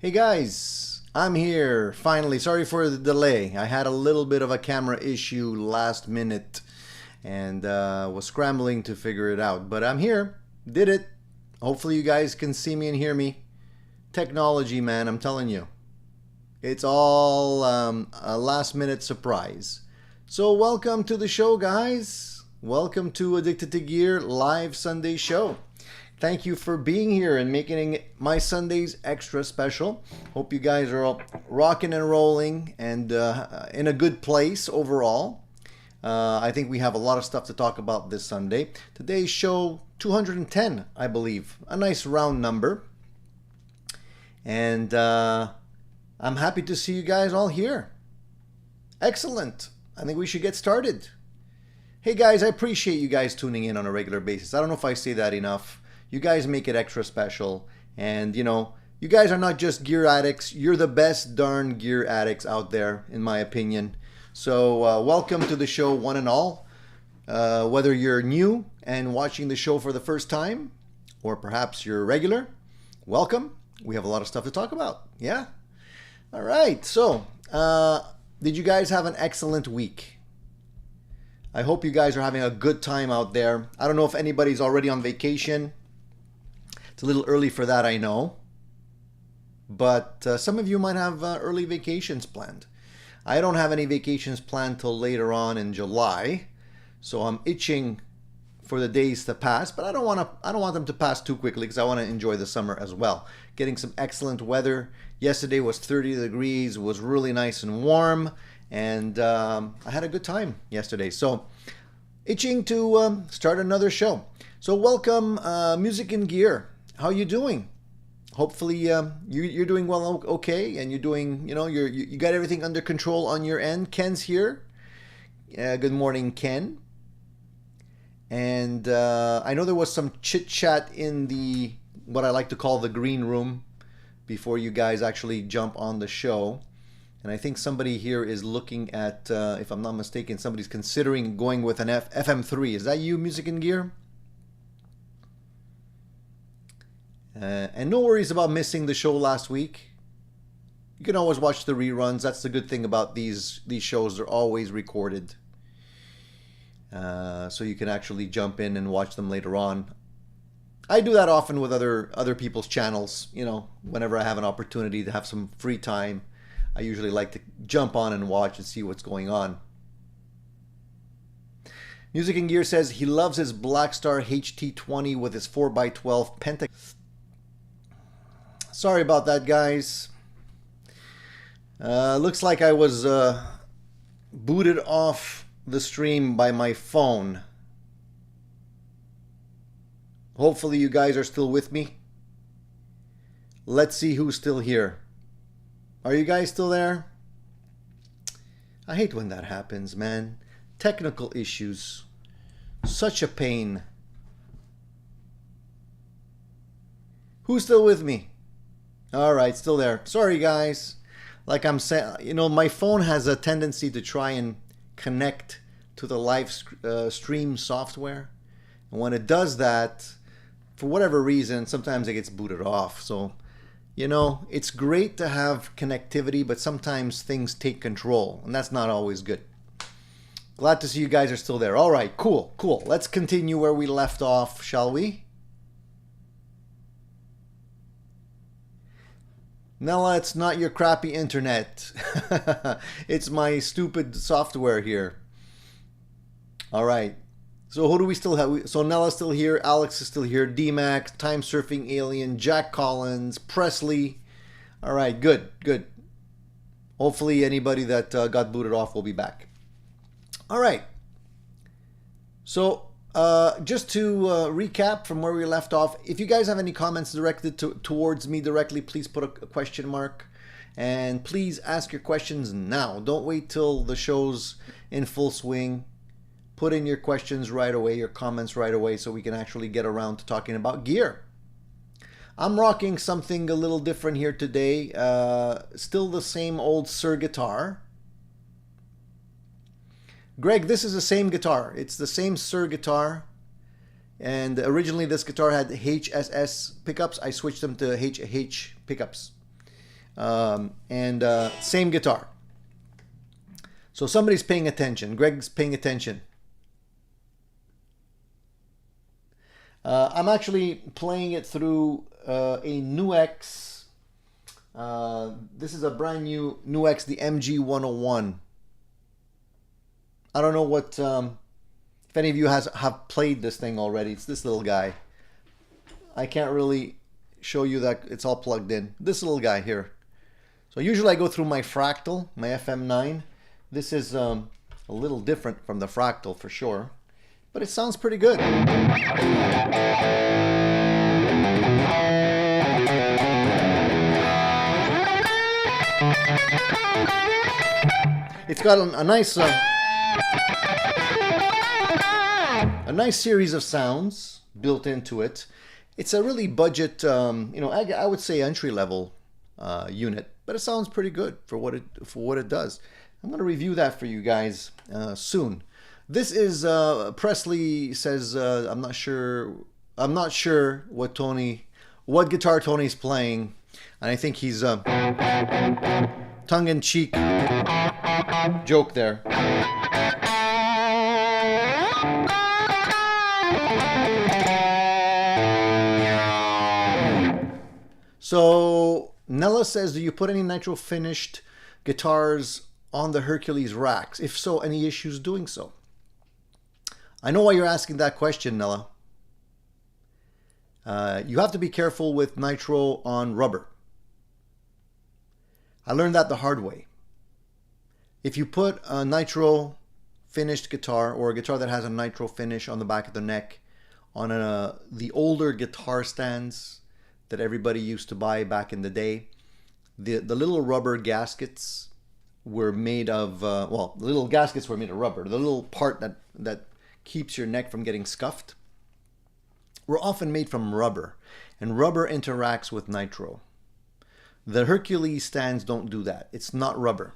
Hey guys, I'm here finally. Sorry for the delay. I had a little bit of a camera issue last minute and was scrambling to figure it out. But I'm here, did it. Hopefully you guys can see me and hear me. Technology, man, I'm telling you. It's all a last minute surprise. So welcome to the show, guys. Welcome to Addicted to Gear live Sunday show. Thank you for being here and making my Sundays extra special. Hope you guys are all rocking and rolling and in a good place overall. I think we have a lot of stuff to talk about this Sunday. Today's show 210, I believe. A nice round number. And I'm happy to see you guys all here. Excellent. I think we should get started. Hey guys, I appreciate you guys tuning in on a regular basis. I don't know if I say that enough. You guys make it extra special. And, you know, you guys are not just gear addicts. You're the best darn gear addicts out there, in my opinion. So welcome to the show, one and all. Whether you're new and watching the show for the first time, or perhaps you're regular, welcome. We have a lot of stuff to talk about. Yeah? All right. So, did you guys have an excellent week? I hope you guys are having a good time out there. I don't know if anybody's already on vacation. It's a little early for that, I know. But some of you might have early vacations planned. I don't have any vacations planned till later on in July. So I'm itching for the days to pass, but I don't want them to pass too quickly because I want to enjoy the summer as well. Getting some excellent weather. Yesterday was 30 degrees. It was really nice and warm. And I had a good time yesterday. So itching to start another show. So welcome, Music and Gear. How you doing? Hopefully you're doing well, okay, and you're doing, you got everything under control on your end. Ken's here. Good morning, Ken. And I know there was some chit chat in the what I like to call the green room before you guys actually jump on the show. And I think somebody here is looking at, if I'm not mistaken, somebody's considering going with an FM3. Is that you, Music and Gear? And no worries about missing the show last week. You can always watch the reruns. That's the good thing about these shows. They're always recorded. So you can actually jump in and watch them later on. I do that often with other people's channels. Whenever I have an opportunity to have some free time, I usually like to jump on and watch and see what's going on. Music and Gear says he loves his Blackstar HT20 with his 4x12 pentagon. Sorry about that, guys. Looks like I was booted off the stream by my phone. Hopefully you guys are still with me. Let's see who's still here. Are you guys still there? I hate when that happens, man. Technical issues. Such a pain. Who's still with me? Alright, still there. Sorry, guys. Like I'm saying, my phone has a tendency to try and connect to the live stream software. And when it does that, for whatever reason, sometimes it gets booted off. So, it's great to have connectivity, but sometimes things take control, and that's not always good. Glad to see you guys are still there. All right, cool. Let's continue where we left off, shall we? Nella, it's not your crappy internet. It's my stupid software here. All right. So who do we still have? So Nella's still here. Alex is still here. D-Max, Time Surfing Alien, Jack Collins, Presley. All right, good. Hopefully anybody that got booted off will be back. All right. So just to recap from where we left off, if you guys have any comments directed towards me directly, please put a question mark. And please ask your questions now. Don't wait till the show's in full swing. Put in your questions right away, your comments right away, so we can actually get around to talking about gear. I'm rocking something a little different here today. Still the same old Sir guitar. Greg, this is the same guitar. It's the same Sir guitar. And originally this guitar had HSS pickups. I switched them to HH pickups. and same guitar. So somebody's paying attention. Greg's paying attention. I'm actually playing it through a NuX. This is a brand new NuX, the MG101. I don't know what if any of you have played this thing already. It's this little guy. I can't really show you that it's all plugged in. This little guy here. So usually I go through my Fractal, my FM9. This is a little different from the Fractal for sure, but it sounds pretty good. It's got a nice series of sounds built into it. It's a really budget, you know, I would say entry-level unit, but it sounds pretty good for what it does. I'm going to review that for you guys soon. This is Presley says I'm not sure what guitar Tony's playing, and I think he's tongue-in-cheek joke there. So Nella says, do you put any nitro finished guitars on the Hercules racks? If so, any issues doing so? I know why you're asking that question, Nella. You have to be careful with nitro on rubber. I learned that the hard way. If you put a nitro finished guitar, or a guitar that has a nitro finish on the back of the neck, on the older guitar stands that everybody used to buy back in the day, the little rubber gaskets were made of, well, the little gaskets were made of rubber. The little part that keeps your neck from getting scuffed were often made from rubber, and rubber interacts with nitro. The Hercules stands don't do that. It's not rubber,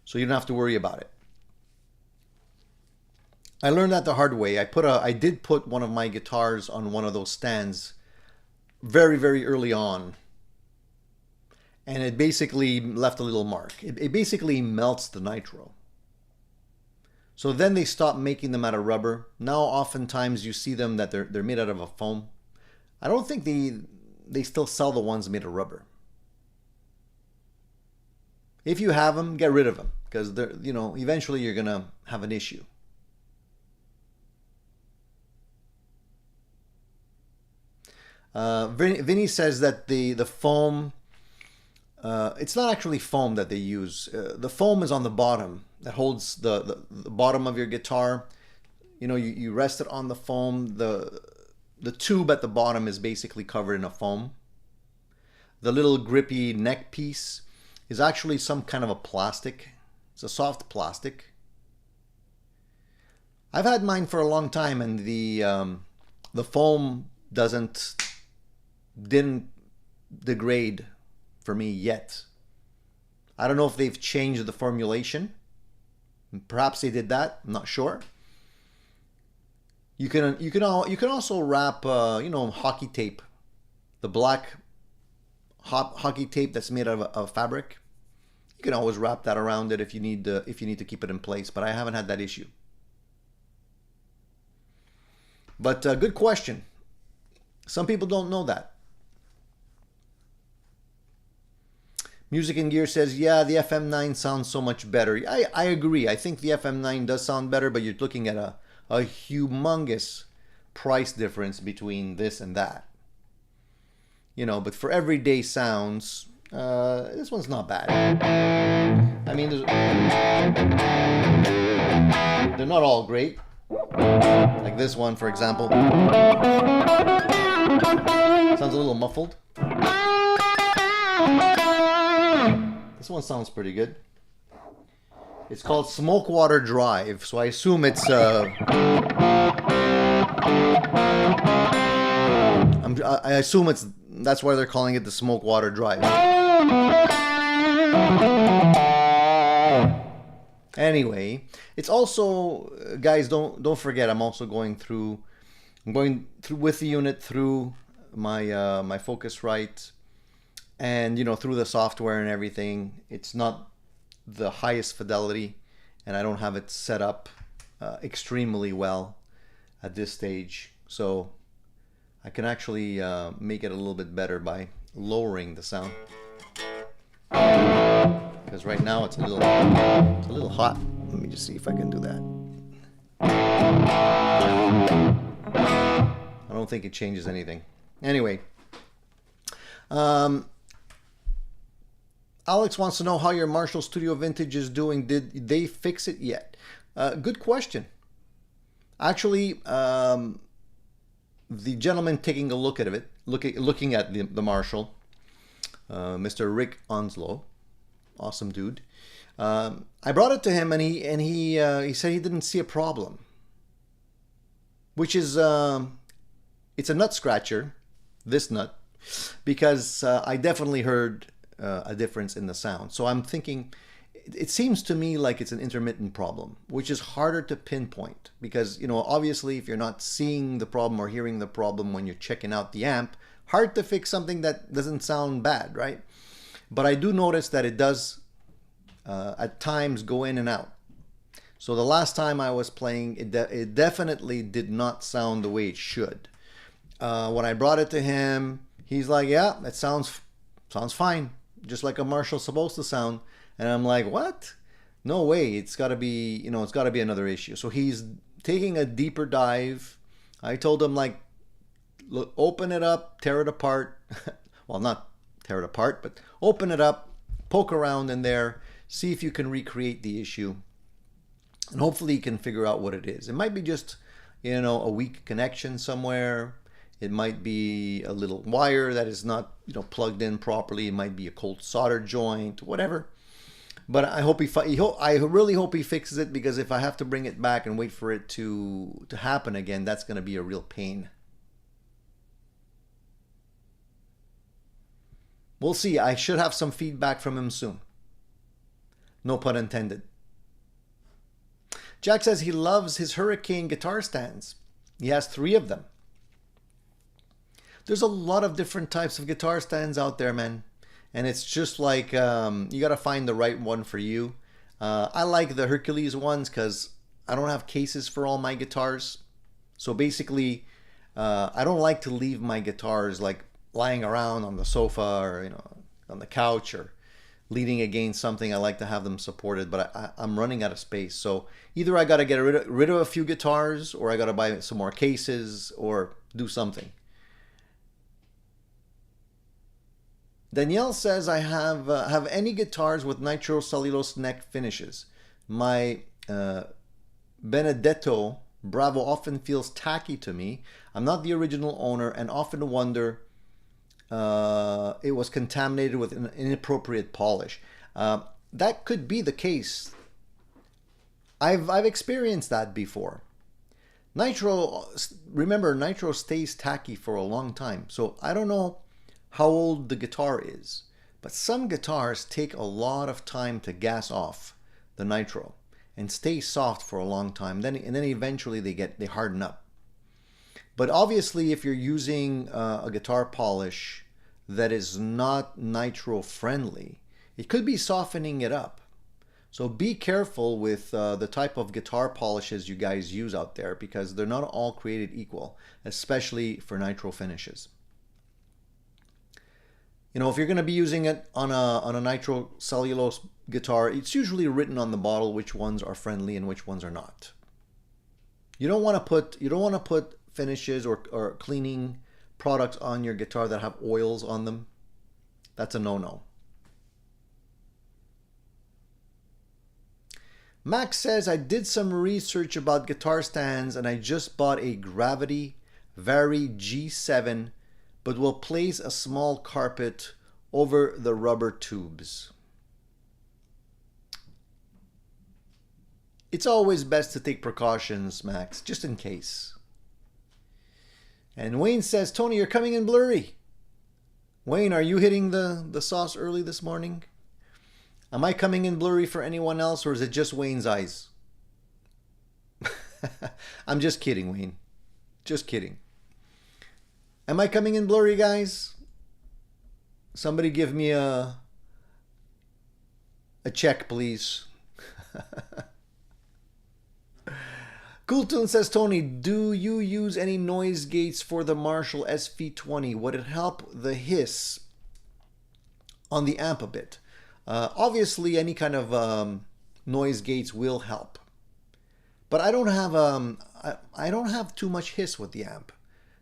so you don't have to worry about it. I learned that the hard way. I did put one of my guitars on one of those stands very, very early on, and it basically left a little mark. It basically melts the nitro. So then they stopped making them out of rubber. Now oftentimes you see them that they're made out of a foam. I don't think they still sell the ones made of rubber. If you have them, get rid of them, because you know, eventually you're gonna have an issue. Vinny says that the foam, it's not actually foam that they use. The foam is on the bottom that holds the bottom of your guitar. You know, you rest it on the foam. The tube at the bottom is basically covered in a foam. The little grippy neck piece is actually some kind of a plastic. It's a soft plastic. I've had mine for a long time, and the foam didn't degrade for me yet. I don't know if they've changed the formulation. Perhaps they did that. I'm not sure. You can also wrap you know, hockey tape, the black hockey tape that's made out of fabric. You can always wrap that around it if you need to keep it in place. But I haven't had that issue. But good question. Some people don't know that. Music and Gear says, yeah, the FM9 sounds so much better. I agree. I think the FM9 does sound better, but you're looking at a humongous price difference between this and that. You know, but for everyday sounds, this one's not bad. I mean, they're not all great. Like this one, for example. Sounds a little muffled. This one sounds pretty good. It's called Smokewater Drive, so I assume it's I assume that's why they're calling it the Smokewater Drive. Anyway, it's also, guys, don't forget, I'm also going through with the unit through my Focusrite And you know, through the software and everything, it's not the highest fidelity, and I don't have it set up extremely well at this stage. So I can actually make it a little bit better by lowering the sound, because right now it's a little hot. Let me just see if I can do that. I don't think it changes anything. Anyway, Alex wants to know how your Marshall Studio Vintage is doing. Did they fix it yet? Good question. Actually, the gentleman taking a look at it, looking at the Marshall, Mr. Rick Onslow, awesome dude. I brought it to him, and he said he didn't see a problem, which is it's a nut scratcher, this nut, because I definitely heard a difference in the sound. So I'm thinking, it seems to me like it's an intermittent problem, which is harder to pinpoint, because, you know, obviously if you're not seeing the problem or hearing the problem when you're checking out the amp, hard to fix something that doesn't sound bad, right? But I do notice that it does at times go in and out. So the last time I was playing, it definitely did not sound the way it should. When I brought it to him, he's like, yeah, it sounds fine, just like a Marshall's supposed to sound. And I'm like, what? No way, it's got to be, you know, it's got to be another issue. So he's taking a deeper dive. I told him, like, look, open it up, tear it apart. Well, not tear it apart, but open it up, poke around in there, see if you can recreate the issue, and hopefully you can figure out what it is. It might be just, you know, a weak connection somewhere. It might be a little wire that is not, you know, plugged in properly. It might be a cold solder joint, whatever. But I hope I really hope he fixes it, because if I have to bring it back and wait for it to happen again, that's going to be a real pain. We'll see. I should have some feedback from him soon. No pun intended. Jack says he loves his Hurricane guitar stands. He has 3 of them. There's a lot of different types of guitar stands out there, man. And it's just like, you got to find the right one for you. I like the Hercules ones because I don't have cases for all my guitars. So basically, I don't like to leave my guitars like lying around on the sofa or, you know, on the couch or leaning against something. I like to have them supported, but I'm running out of space. So either I got to get rid of a few guitars, or I got to buy some more cases, or do something. Danielle says, I have any guitars with nitro cellulose neck finishes. My Benedetto Bravo often feels tacky to me. I'm not the original owner and often wonder it was contaminated with an inappropriate polish. That could be the case. I've experienced that before. Nitro, remember, nitro stays tacky for a long time. So I don't know how old the guitar is, but some guitars take a lot of time to gas off the nitro and stay soft for a long time. And then eventually they harden up. But obviously, if you're using a guitar polish that is not nitro friendly, it could be softening it up. So be careful with the type of guitar polishes you guys use out there, because they're not all created equal, especially for nitro finishes. You know, if you're going to be using it on a nitro cellulose guitar, it's usually written on the bottle which ones are friendly and which ones are not. You don't want to put finishes or cleaning products on your guitar that have oils on them. That's a no-no. Max says, I did some research about guitar stands and I just bought a Gravity Vari G7, but will place a small carpet over the rubber tubes. It's always best to take precautions, Max, just in case. And Wayne says, Tony, you're coming in blurry. Wayne, are you hitting the sauce early this morning? Am I coming in blurry for anyone else, or is it just Wayne's eyes? I'm just kidding, Wayne. Just kidding. Am I coming in blurry, guys? Somebody give me a check, please. Cool Tune says, Tony, do you use any noise gates for the Marshall SV20? Would it help the hiss on the amp a bit? Obviously, any kind of noise gates will help, but I don't have too much hiss with the amp.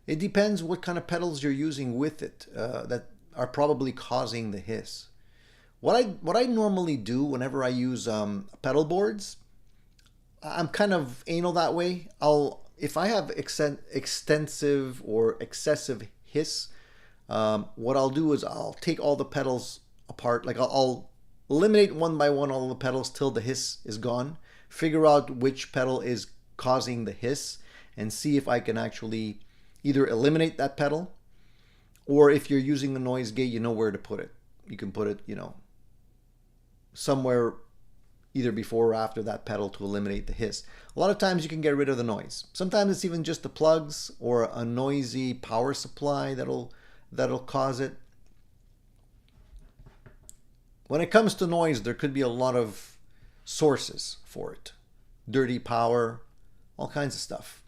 It depends what kind of pedals you're using with it that are probably causing the hiss. What I normally do whenever I use pedal boards, I'm kind of anal that way. If I have extensive or excessive hiss, what I'll do is I'll take all the pedals apart. Like I'll eliminate one by one all the pedals till the hiss is gone. Figure out which pedal is causing the hiss and see if I can actually either eliminate that pedal, or if you're using a noise gate, you know where to put it. You can put it, somewhere either before or after that pedal to eliminate the hiss. A lot of times you can get rid of the noise. Sometimes it's even just the plugs or a noisy power supply that'll cause it. When it comes to noise, there could be a lot of sources for it. Dirty power, all kinds of stuff.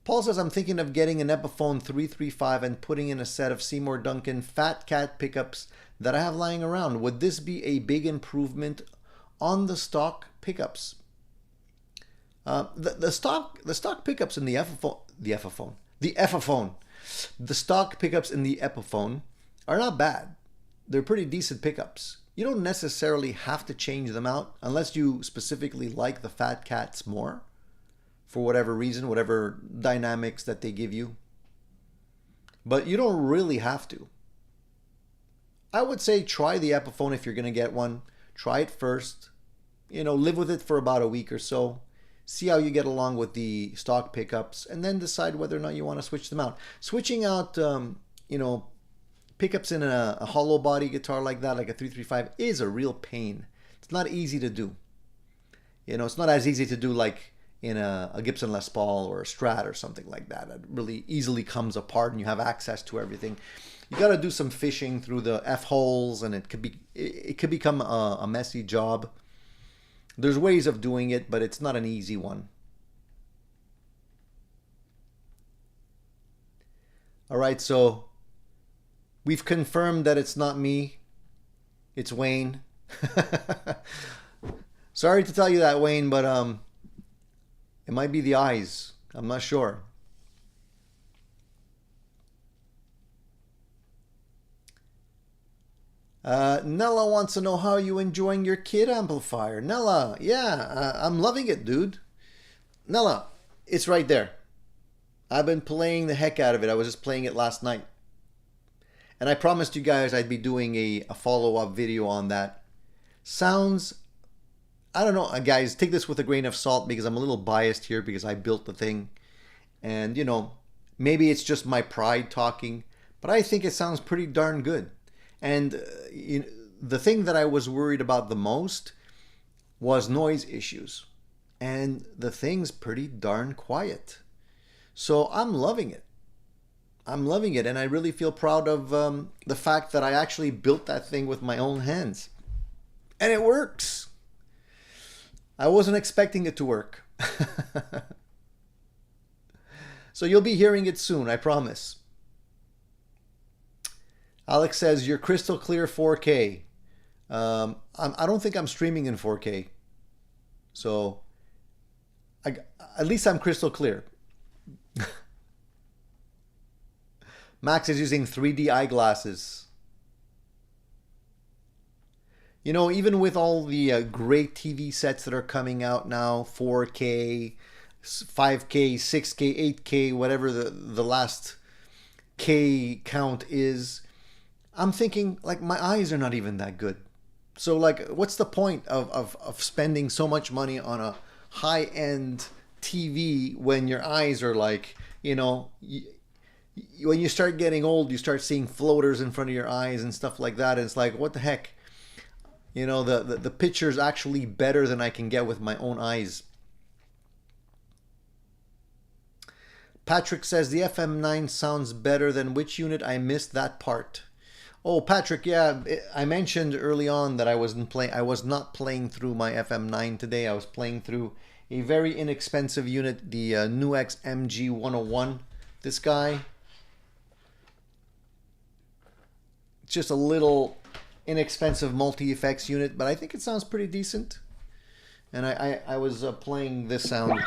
Paul says, I'm thinking of getting an Epiphone 335 and putting in a set of Seymour Duncan Fat Cat pickups that I have lying around. Would this be a big improvement on the stock pickups? The stock pickups in the stock pickups in the Epiphone are not bad. They're pretty decent pickups. You don't necessarily have to change them out unless you specifically like the Fat Cats more, for whatever reason, whatever dynamics that they give you. But you don't really have to. I would say try the Epiphone if you're going to get one. Try it first. Live with it for about a week or so. See how you get along with the stock pickups, and then decide whether or not you want to switch them out. Switching out, pickups in a hollow body guitar like that, like a 335, is a real pain. It's not easy to do. It's not as easy to do like in a Gibson Les Paul or a Strat or something like that. It really easily comes apart and you have access to everything. You got to do some fishing through the F holes, and it could become a messy job. There's ways of doing it, but it's not an easy one. All right, so we've confirmed that it's not me. It's Wayne. Sorry to tell you that, Wayne, but it might be the eyes. I'm not sure. Nella wants to know, how are you enjoying your kit amplifier? Nella, yeah, I'm loving it, dude. Nella, it's right there. I've been playing the heck out of it. I was just playing it last night. And I promised you guys I'd be doing a follow-up video on that. Sounds, I don't know, guys, take this with a grain of salt because I'm a little biased here because I built the thing. And, maybe it's just my pride talking, but I think it sounds pretty darn good. And the thing that I was worried about the most was noise issues. And the thing's pretty darn quiet. So I'm loving it. I'm loving it. And I really feel proud of the fact that I actually built that thing with my own hands. And it works. I wasn't expecting it to work. So you'll be hearing it soon, I promise. Alex says, you're crystal clear 4K. I don't think I'm streaming in 4K. So, at least I'm crystal clear. Max is using 3D eyeglasses. Even with all the great TV sets that are coming out now, 4K, 5K, 6K, 8K, whatever the last K count is, I'm thinking, like, my eyes are not even that good. So, like, what's the point of spending so much money on a high-end TV when your eyes are like, when you start getting old, you start seeing floaters in front of your eyes and stuff like that. And it's like, what the heck? The picture's actually better than I can get with my own eyes. Patrick says the FM9 sounds better than which unit? I missed that part. Oh, Patrick, yeah, I mentioned early on that I was not playing through my FM9 today. I was playing through a very inexpensive unit, the NUX MG101. This guy. It's just a little inexpensive multi-effects unit, but I think it sounds pretty decent. And I was playing this sound.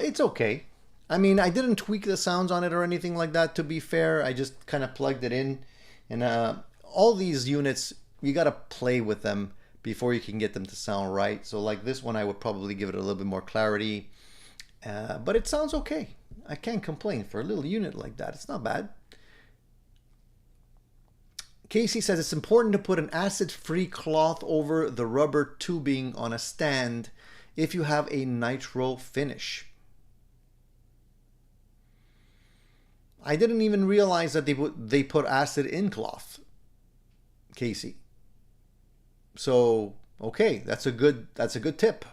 It's okay. I mean, I didn't tweak the sounds on it or anything like that, to be fair. I just kind of plugged it in. And all these units, you got to play with them before you can get them to sound right. So like this one, I would probably give it a little bit more clarity. But it sounds okay. I can't complain for a little unit like that. It's not bad. Casey says it's important to put an acid-free cloth over the rubber tubing on a stand if you have a nitro finish. I didn't even realize that they put acid in cloth, Casey. So, okay, that's a good tip.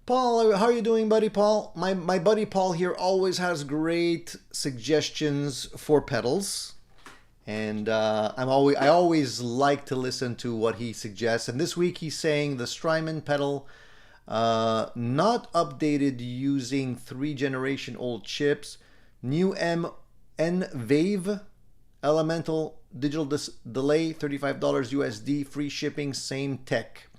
Paul, how are you doing, buddy? Paul, my buddy Paul here always has great suggestions for pedals, and I always like to listen to what he suggests. And this week he's saying the Strymon pedal, not updated using 3-generation old chips, new N-Wave elemental digital delay, $35 USD, free shipping, same tech.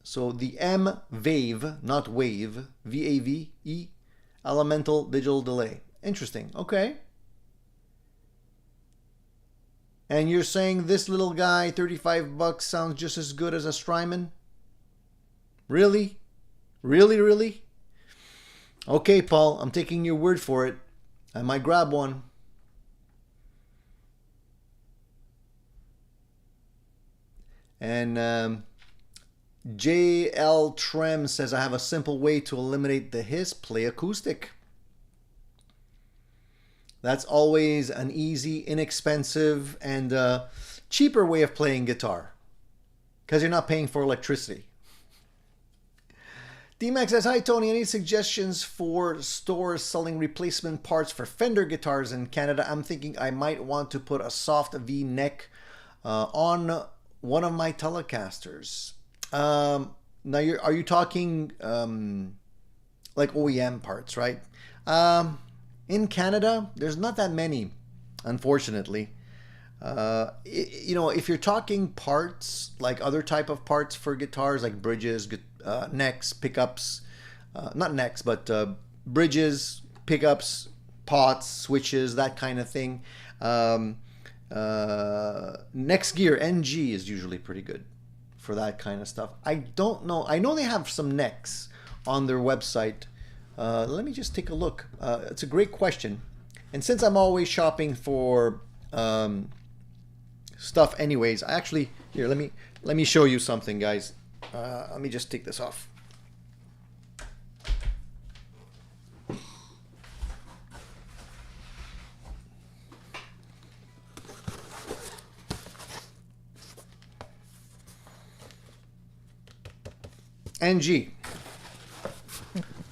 So the M-Wave, not Wave, V-A-V-E, elemental digital delay. Interesting. Okay. And you're saying this little guy, 35 bucks, sounds just as good as a Strymon? Really? Really, really? Okay, Paul, I'm taking your word for it. I might grab one. And JL Trem says, I have a simple way to eliminate the hiss, play acoustic. That's always an easy, inexpensive, and cheaper way of playing guitar, because you're not paying for electricity. D-Max says, hi Tony, any suggestions for stores selling replacement parts for Fender guitars in Canada? I'm thinking I might want to put a soft V neck on one of my Telecasters. Now, are you talking like OEM parts, right? In Canada, there's not that many, unfortunately. You know, if you're talking parts, like other type of parts for guitars, like bridges, necks, pickups, not necks, but bridges, pickups, pots, switches, that kind of thing. Next Gear, NG is usually pretty good for that kind of stuff. I don't know. I know they have some necks on their website. Let me just take a look. It's a great question. And since I'm always shopping for stuff anyways, I actually, here, let me show you something, guys. Let me just take this off. NG.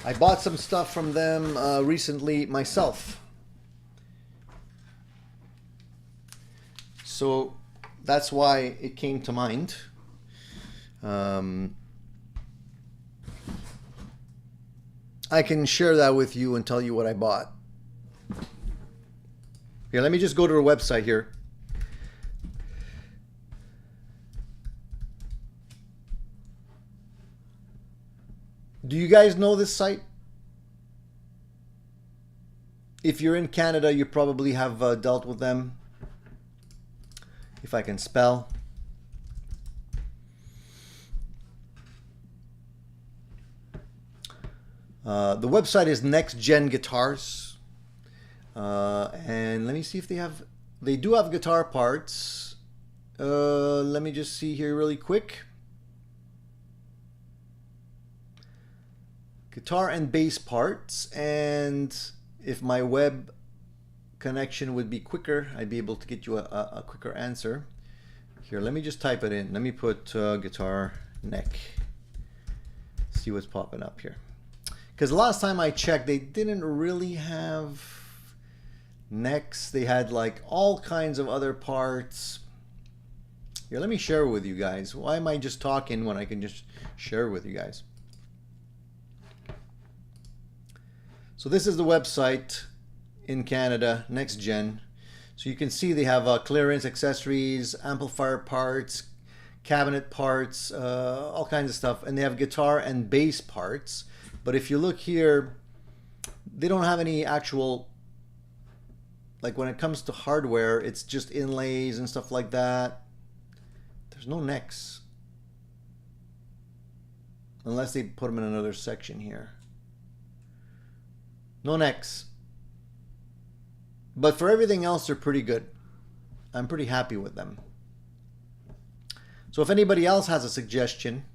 I bought some stuff from them recently myself. So that's why it came to mind. I can share that with you and tell you what I bought. Here, let me just go to their website here. Do you guys know this site? If you're in Canada, you probably have dealt with them. If I can spell. The website is Next Gen Guitars. And let me see if they have they do have guitar parts. Let me just see here really quick. Guitar and bass parts, and if my web connection would be quicker, I'd be able to get you a quicker answer. Here, let me just type it in. Let me put guitar neck. See what's popping up here. Because last time I checked, they didn't really have necks. They had like all kinds of other parts. Here, let me share with you guys. Why am I just talking when I can just share with you guys? So this is the website in Canada, Next Gen. So you can see they have clearance, accessories, amplifier parts, cabinet parts, all kinds of stuff. And they have guitar and bass parts. But if you look here, they don't have any actual, like when it comes to hardware, it's just inlays and stuff like that. There's no necks. Unless they put them in another section here. No necks. But for everything else, they're pretty good. I'm pretty happy with them. So if anybody else has a suggestion,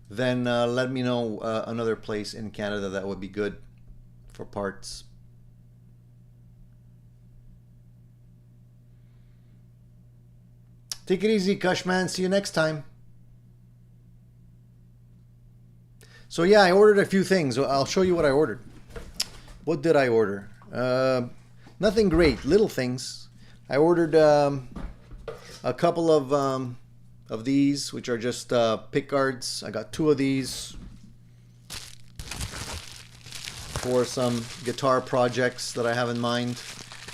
then let me know another place in Canada that would be good for parts. Take it easy, Cushman. See you next time. So yeah, I ordered a few things. I'll show you what I ordered. What did I order? Nothing great, little things. I ordered a couple of these, which are just pick guards. I got 2 of these for some guitar projects that I have in mind.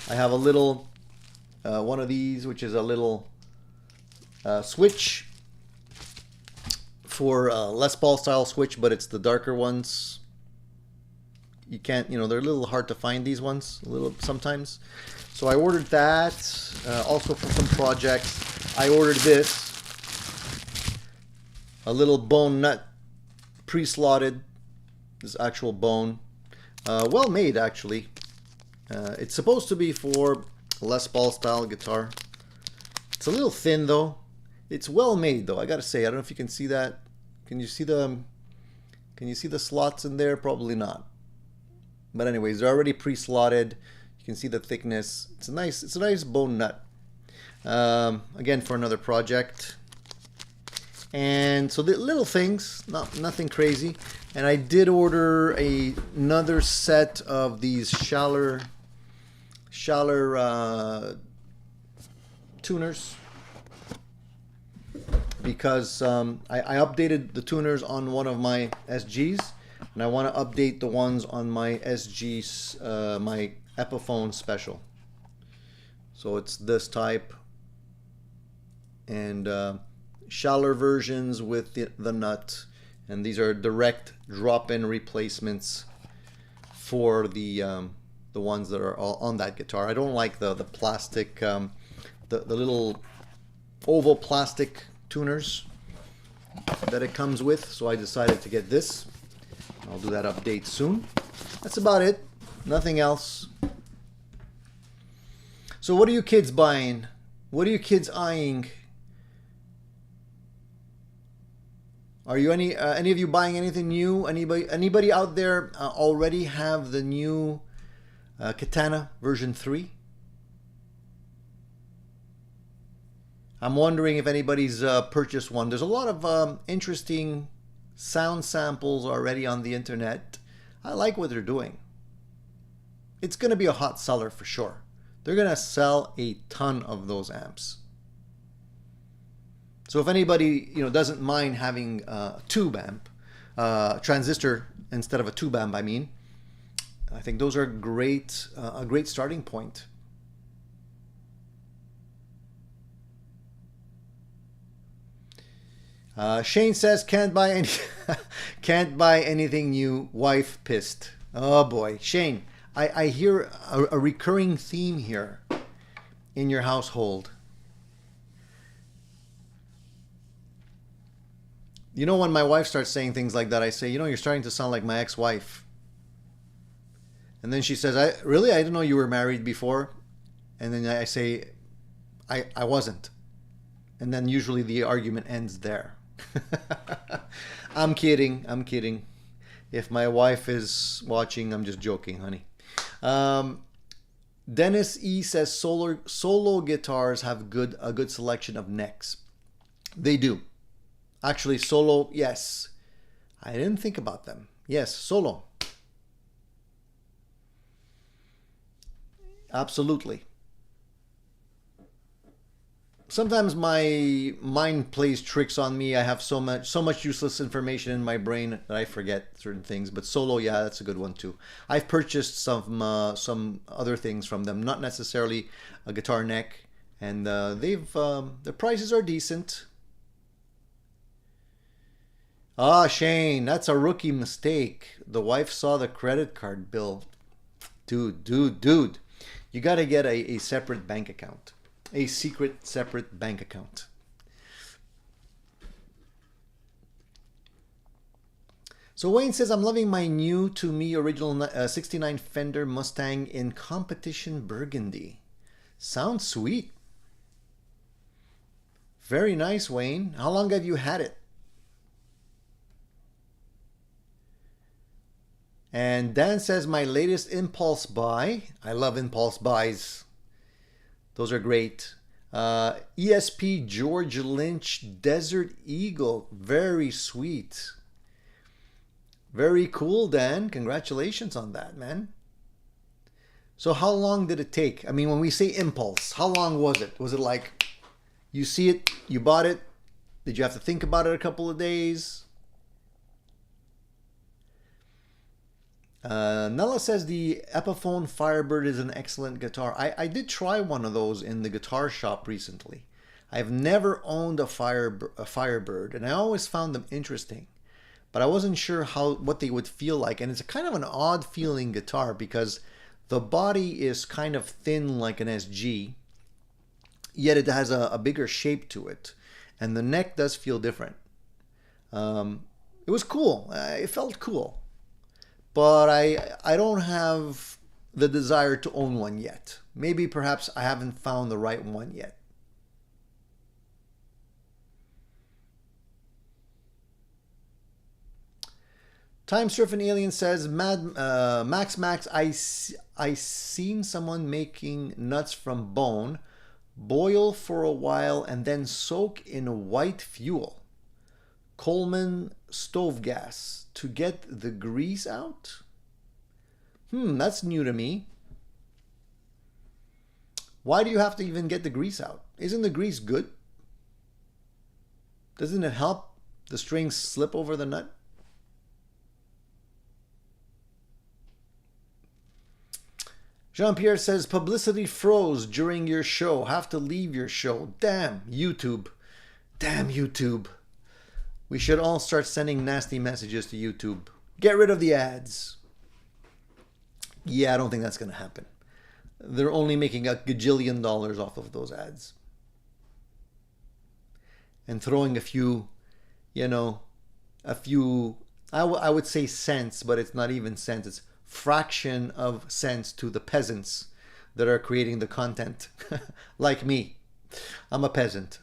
I have a little one of these, which is a little switch for Les Paul style switch, but it's the darker ones. You can't, you know, they're a little hard to find, these ones, a little sometimes. So I ordered that. Also for some projects, I ordered this. A little bone nut, pre-slotted. This actual bone. Well made, actually. It's supposed to be for Les Paul style guitar. It's a little thin, though. It's well made, though, I gotta say. I don't know if you can see that. Can you see the slots in there? Probably not. But anyways, they're already pre-slotted. You can see the thickness. It's a nice bone nut. Again, for another project. And so the little things, nothing crazy. And I did order another set of these Schaller tuners, because I updated the tuners on one of my SGs. And I want to update the ones on my SG's, my Epiphone Special. So it's this type. And Schaller versions with the nut. And these are direct drop-in replacements for the ones that are all on that guitar. I don't like the plastic, the little oval plastic tuners that it comes with. So I decided to get this. I'll do that update soon. That's about it. Nothing else. So what are you kids buying? What are you kids eyeing? Are you any of you buying anything new? Anybody out there already have the new Katana version 3? I'm wondering if anybody's purchased one. There's a lot of interesting sound samples already on the internet. I like what they're doing. It's going to be a hot seller for sure. They're going to sell a ton of those amps. So if anybody, you know, doesn't mind having a tube amp, transistor instead of a tube amp, I mean, I think those are a great starting point. Shane says can't buy anything new. Wife pissed. Oh boy, Shane, I hear a recurring theme here in your household. You know, when my wife starts saying things like that, I say, you know, you're starting to sound like my ex-wife. And then she says, really? I didn't know you were married before. And then I say, I wasn't. And then usually the argument ends there. I'm kidding. I'm kidding. If my wife is watching, I'm just joking, honey. Dennis E says solo guitars have a good selection of necks. They do. Actually, solo, yes. I didn't think about them. Yes, solo. Absolutely. Sometimes my mind plays tricks on me. I have so much useless information in my brain that I forget certain things. But solo, yeah, that's a good one too. I've purchased some other things from them, not necessarily a guitar neck, and the prices are decent. Ah, Shane, that's a rookie mistake. The wife saw the credit card bill. Dude. You got to get a separate bank account. A secret separate bank account. So Wayne says, I'm loving my new to me original 69 Fender Mustang in competition burgundy. Sounds sweet. Very nice, Wayne. How long have you had it? And Dan says, my latest impulse buy. I love impulse buys. Those are great. ESP George Lynch Desert Eagle. Very sweet. Very cool, Dan. Congratulations on that, man. So how long did it take? I mean, when we say impulse, how long was it? Was it like you see it, you bought it? Did you have to think about it a couple of days? Nella says the Epiphone Firebird is an excellent guitar. I did try one of those in the guitar shop recently. I've never owned a Firebird, and I always found them interesting, but I wasn't sure what they would feel like. And it's a kind of an odd feeling guitar because the body is kind of thin like an SG, yet it has a bigger shape to it, and the neck does feel different. It was cool. It felt cool. But I don't have the desire to own one yet. Maybe perhaps I haven't found the right one yet. Time Surfing Alien says, Max, I seen someone making nuts from bone, boil for a while, and then soak in white fuel. Coleman stove gas to get the grease out? That's new to me. Why do you have to even get the grease out? Isn't the grease good? Doesn't it help the strings slip over the nut? Jean-Pierre says, publicity froze during your show. Have to leave your show. Damn, YouTube. Damn, YouTube. We should all start sending nasty messages to YouTube. Get rid of the ads. Yeah, I don't think that's going to happen. They're only making a gajillion dollars off of those ads. And throwing a few, I would say cents, but it's not even cents. It's fraction of cents to the peasants that are creating the content. Like me. I'm a peasant.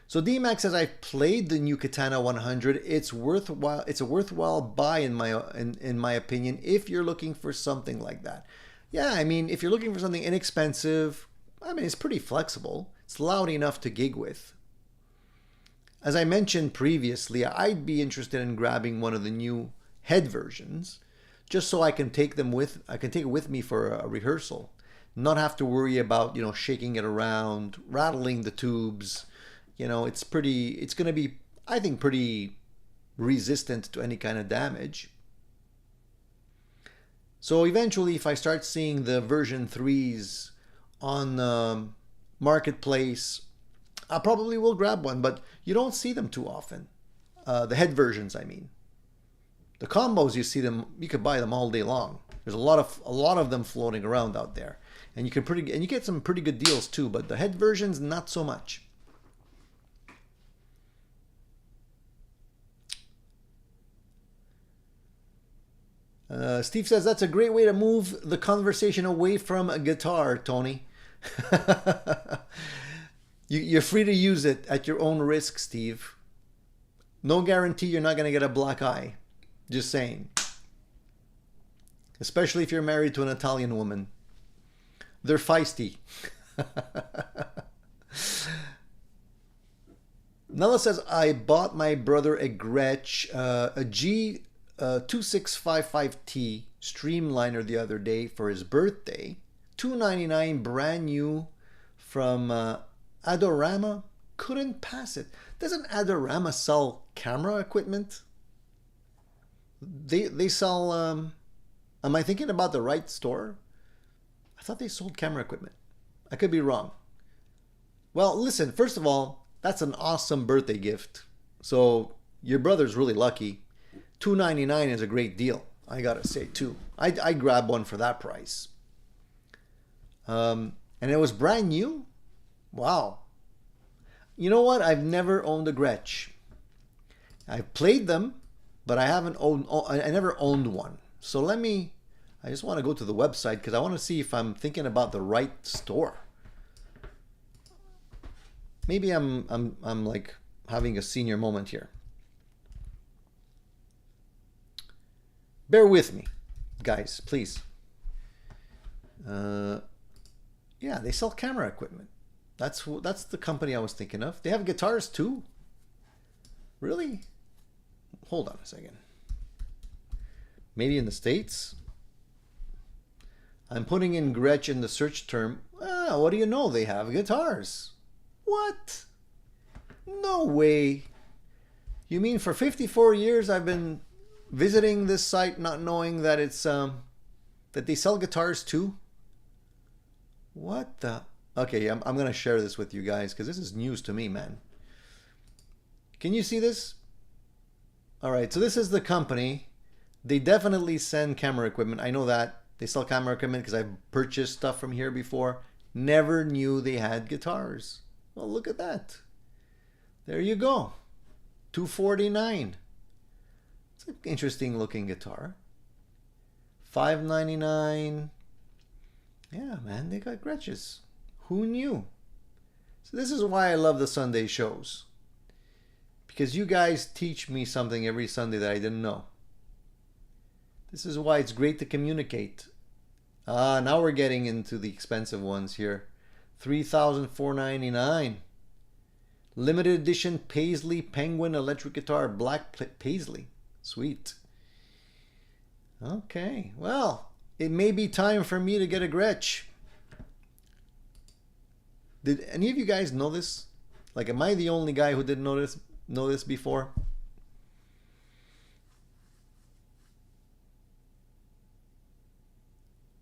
So D-Max says, I've played the new Katana 100. It's worthwhile. It's a worthwhile buy in my opinion if you're looking for something like that. Yeah, I mean, if you're looking for something inexpensive, I mean, it's pretty flexible. It's loud enough to gig with. As I mentioned previously, I'd be interested in grabbing one of the new head versions, just so I can take them with. I can take it with me for a rehearsal, not have to worry about shaking it around, rattling the tubes. It's going to be, I think, pretty resistant to any kind of damage. So eventually, if I start seeing the version 3s on the marketplace, I probably will grab one, but you don't see them too often. The head versions, I mean. The combos, you see them, you could buy them all day long. There's a lot of them floating around out there. And you get some pretty good deals too, but the head versions, not so much. Steve says that's a great way to move the conversation away from a guitar, Tony. You're free to use it at your own risk, Steve. No guarantee you're not going to get a black eye. Just saying. Especially if you're married to an Italian woman. They're feisty. Nella says, I bought my brother a Gretsch, a G2655T Streamliner the other day for his birthday. $299 brand new from Adorama. Couldn't pass it. Doesn't Adorama sell camera equipment? They sell, am I thinking about the right store? I thought they sold camera equipment. I could be wrong. Well, listen, first of all, that's an awesome birthday gift. So your brother's really lucky. $299 is a great deal, I gotta say too. I grabbed one for that price. And it was brand new? Wow. You know what? I've never owned a Gretsch. I've played them, but I never owned one. So I just want to go to the website because I want to see if I'm thinking about the right store. Maybe I'm like having a senior moment here. Bear with me, guys, please. Yeah, they sell camera equipment. That's the company I was thinking of. They have Guitarist too. Really? Hold on a second. Maybe in the States? I'm putting in Gretsch in the search term. What do you know? They have guitars. What? No way. You mean for 54 years I've been visiting this site not knowing that it's that they sell guitars too? What the? Okay, I'm going to share this with you guys because this is news to me, man. Can you see this? All right, so this is the company. They definitely send camera equipment. I know that. They sell camera equipment because I've purchased stuff from here before. Never knew they had guitars. Well, look at that. There you go. $249. It's an interesting looking guitar. $599. Yeah, man, they got Gretsches. Who knew? So this is why I love the Sunday shows. Because you guys teach me something every Sunday that I didn't know. This is why it's great to communicate. Now we're getting into the expensive ones here. $3,499. Limited edition Paisley Penguin electric guitar, black Paisley. Sweet. Okay, well, it may be time for me to get a Gretsch. Did any of you guys know this? Like, am I the only guy who didn't know this before?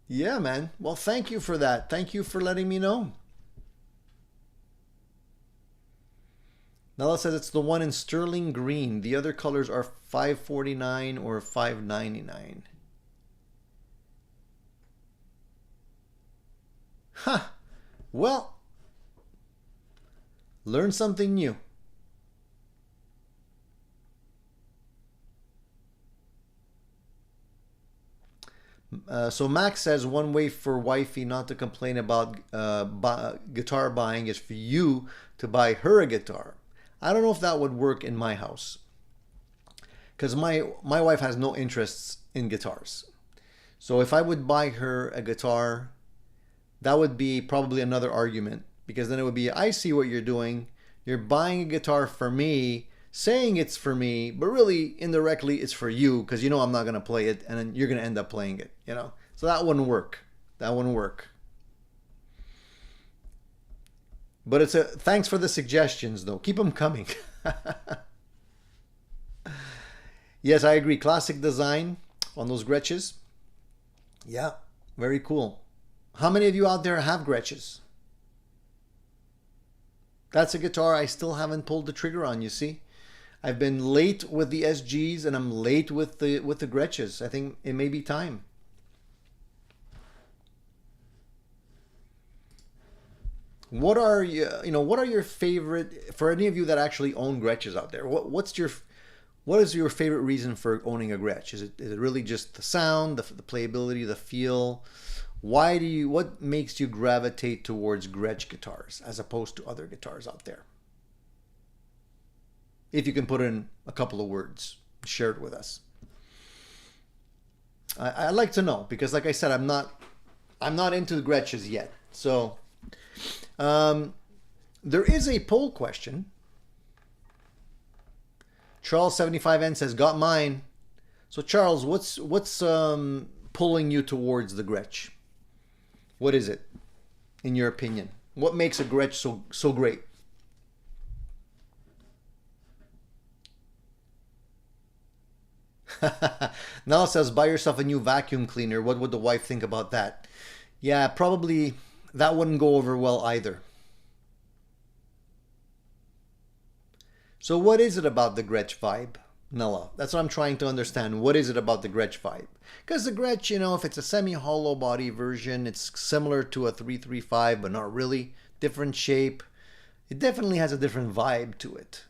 Yeah, man. Well, thank you for that. Thank you for letting me know. Nella says it's the one in sterling green. The other colors are $549 or $599. Huh. Well, learn something new. So Max says one way for wifey not to complain about guitar buying is for you to buy her a guitar. I don't know if that would work in my house because my wife has no interests in guitars. So if I would buy her a guitar, that would be probably another argument because then it would be, I see what you're doing. You're buying a guitar for me, saying it's for me, but really indirectly it's for you because you know I'm not going to play it and then you're going to end up playing it, you know? So that wouldn't work. That wouldn't work. But it's thanks for the suggestions though. Keep them coming. Yes, I agree. Classic design on those Gretsches. Yeah, very cool. How many of you out there have Gretsches? That's a guitar I still haven't pulled the trigger on, you see? I've been late with the SGs and I'm late with the Gretsches. I think it may be time. What are what are your favorite, for any of you that actually own Gretsches out there? What's your What is your favorite reason for owning a Gretsch? Is it really just the sound, the playability, the feel? What makes you gravitate towards Gretsch guitars as opposed to other guitars out there? If you can put in a couple of words, share it with us. I'd like to know, because like I said, I'm not into the Gretsches yet. So there is a poll question. Charles75N says, got mine. So Charles, what's pulling you towards the Gretsch? What is it, in your opinion? What makes a Gretsch so great? Nala says, buy yourself a new vacuum cleaner. What would the wife think about that? Yeah, probably that wouldn't go over well either. So what is it about the Gretsch vibe, Nella? That's what I'm trying to understand. What is it about the Gretsch vibe? Because the Gretsch, you know, if it's a semi-hollow body version, it's similar to a 335, but not really. Different shape. It definitely has a different vibe to it.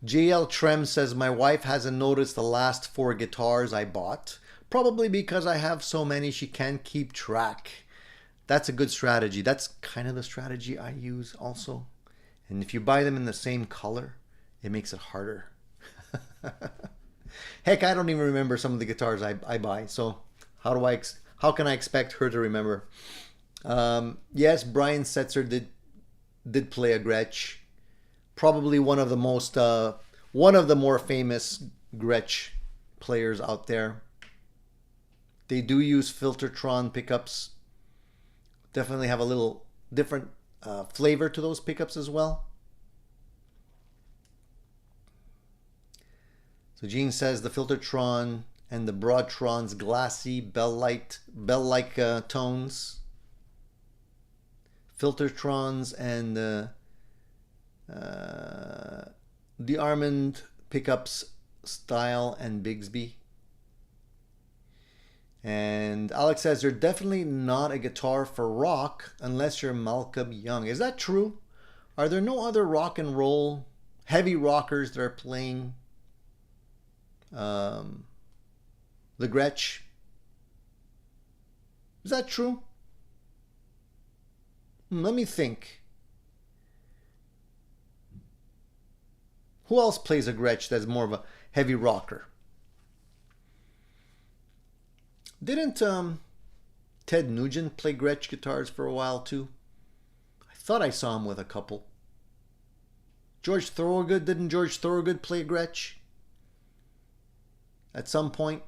JL Trem says, my wife hasn't noticed the last 4 guitars I bought. Probably because I have so many she can't keep track. That's a good strategy. That's kind of the strategy I use also. And if you buy them in the same color, it makes it harder. Heck, I don't even remember some of the guitars I buy. So how can I expect her to remember? Yes, Brian Setzer did play a Gretsch. Probably one of the more famous Gretsch players out there. They do use Filtertron pickups. Definitely have a little different flavor to those pickups as well. So Gene says the Filtertron and the Broadtron's glassy bell-like tones. Filtertrons and the Armand pickups style and Bigsby. And Alex says they're definitely not a guitar for rock unless you're Malcolm Young. Is that true? Are there no other rock and roll heavy rockers that are playing the Gretsch? Is that true? Let me think. Who else plays a Gretsch that's more of a heavy rocker? Didn't Ted Nugent play Gretsch guitars for a while too? I thought I saw him with a couple. George Thorogood, didn't George Thorogood play Gretsch at some point?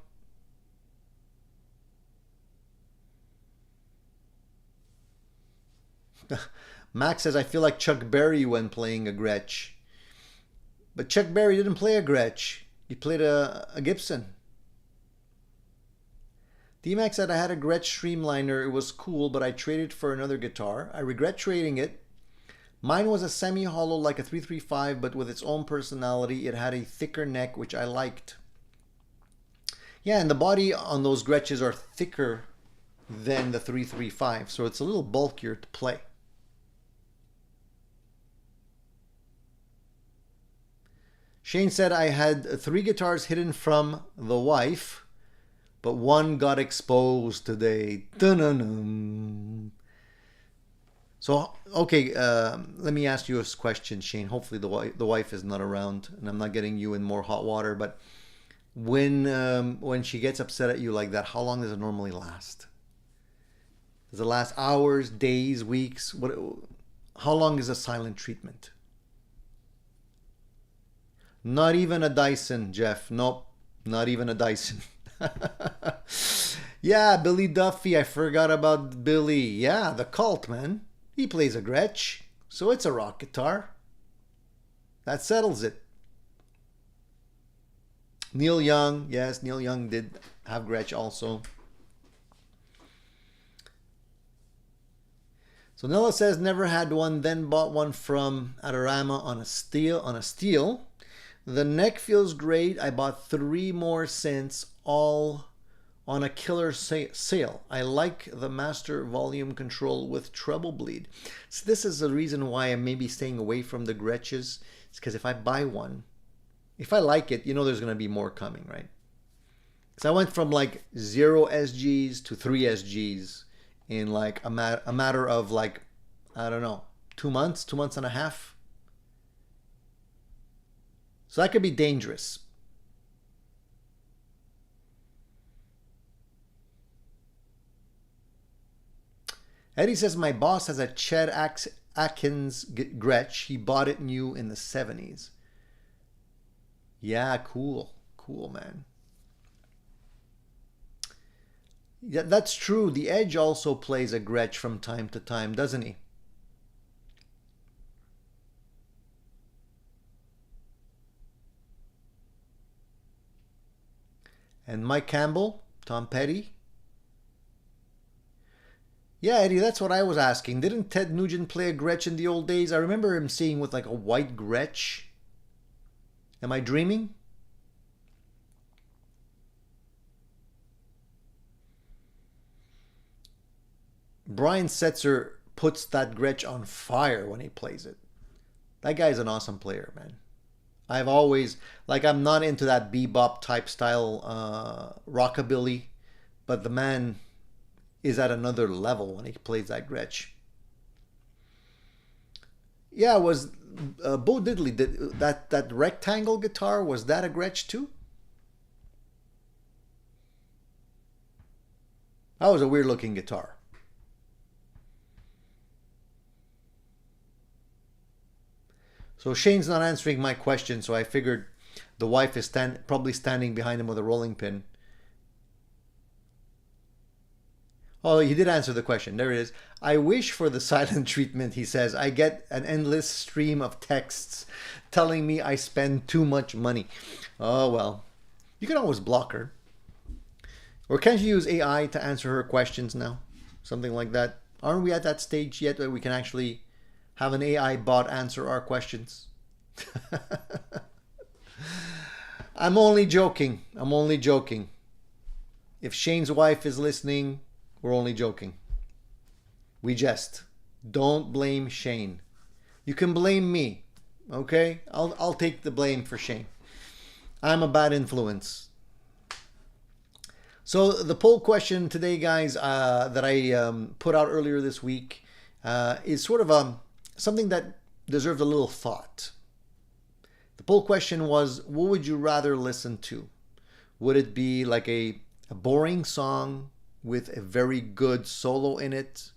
Max says, I feel like Chuck Berry when playing a Gretsch. But Chuck Berry didn't play a Gretsch. He played a Gibson. D-Max said, I had a Gretsch Streamliner. It was cool, but I traded for another guitar. I regret trading it. Mine was a semi-hollow like a 335, but with its own personality. It had a thicker neck, which I liked. Yeah, and the body on those Gretsches are thicker than the 335, so it's a little bulkier to play. Shane said, I had 3 guitars hidden from the wife, but one got exposed today. Dun-dun-dun. So, okay, let me ask you a question, Shane. Hopefully the wife is not around and I'm not getting you in more hot water. But when she gets upset at you like that, how long does it normally last? Does it last hours, days, weeks? How long is a silent treatment? Not even a Dyson, Jeff. Nope, not even a Dyson. Yeah, Billy Duffy. I forgot about Billy. Yeah, the Cult, man. He plays a Gretsch, so it's a rock guitar. That settles it. Neil Young. Yes, Neil Young did have Gretsch also. So Nella says, never had one, then bought one from Adorama on a steel. The neck feels great. I bought 3 more since, all on a killer sale. I like the master volume control with treble bleed. So this is the reason why I'm maybe staying away from the Gretsches. It's because if I buy one, if I like it, you know there's going to be more coming, right? So I went from like 0 SGs to 3 SGs in like a matter of like, I don't know, 2 months, 2 months and a half. So that could be dangerous. Eddie says, my boss has a Chet Atkins Gretsch. He bought it new in the 70s. Yeah, cool. Cool, man. Yeah, that's true. The Edge also plays a Gretsch from time to time, doesn't he? And Mike Campbell, Tom Petty. Yeah, Eddie, that's what I was asking. Didn't Ted Nugent play a Gretsch in the old days? I remember him seeing with like a white Gretsch. Am I dreaming? Brian Setzer puts that Gretsch on fire when he plays it. That guy's an awesome player, man. I've always, like, I'm not into that bebop type style rockabilly, but the man is at another level when he plays that Gretsch. Yeah, was Bo Diddley, that rectangle guitar, was that a Gretsch too? That was a weird looking guitar. So Shane's not answering my question, so I figured the wife is probably standing behind him with a rolling pin. Oh, he did answer the question. There it is. I wish for the silent treatment, he says. I get an endless stream of texts telling me I spend too much money. Oh, well. You can always block her. Or can't you use AI to answer her questions now? Something like that. Aren't we at that stage yet where we can actually have an AI bot answer our questions? I'm only joking. I'm only joking. If Shane's wife is listening, we're only joking. We jest. Don't blame Shane. You can blame me, okay? I'll take the blame for Shane. I'm a bad influence. So the poll question today, guys, that I put out earlier this week is sort of something that deserves a little thought. The poll question was, what would you rather listen to? Would it be like a boring song with a very good solo in it,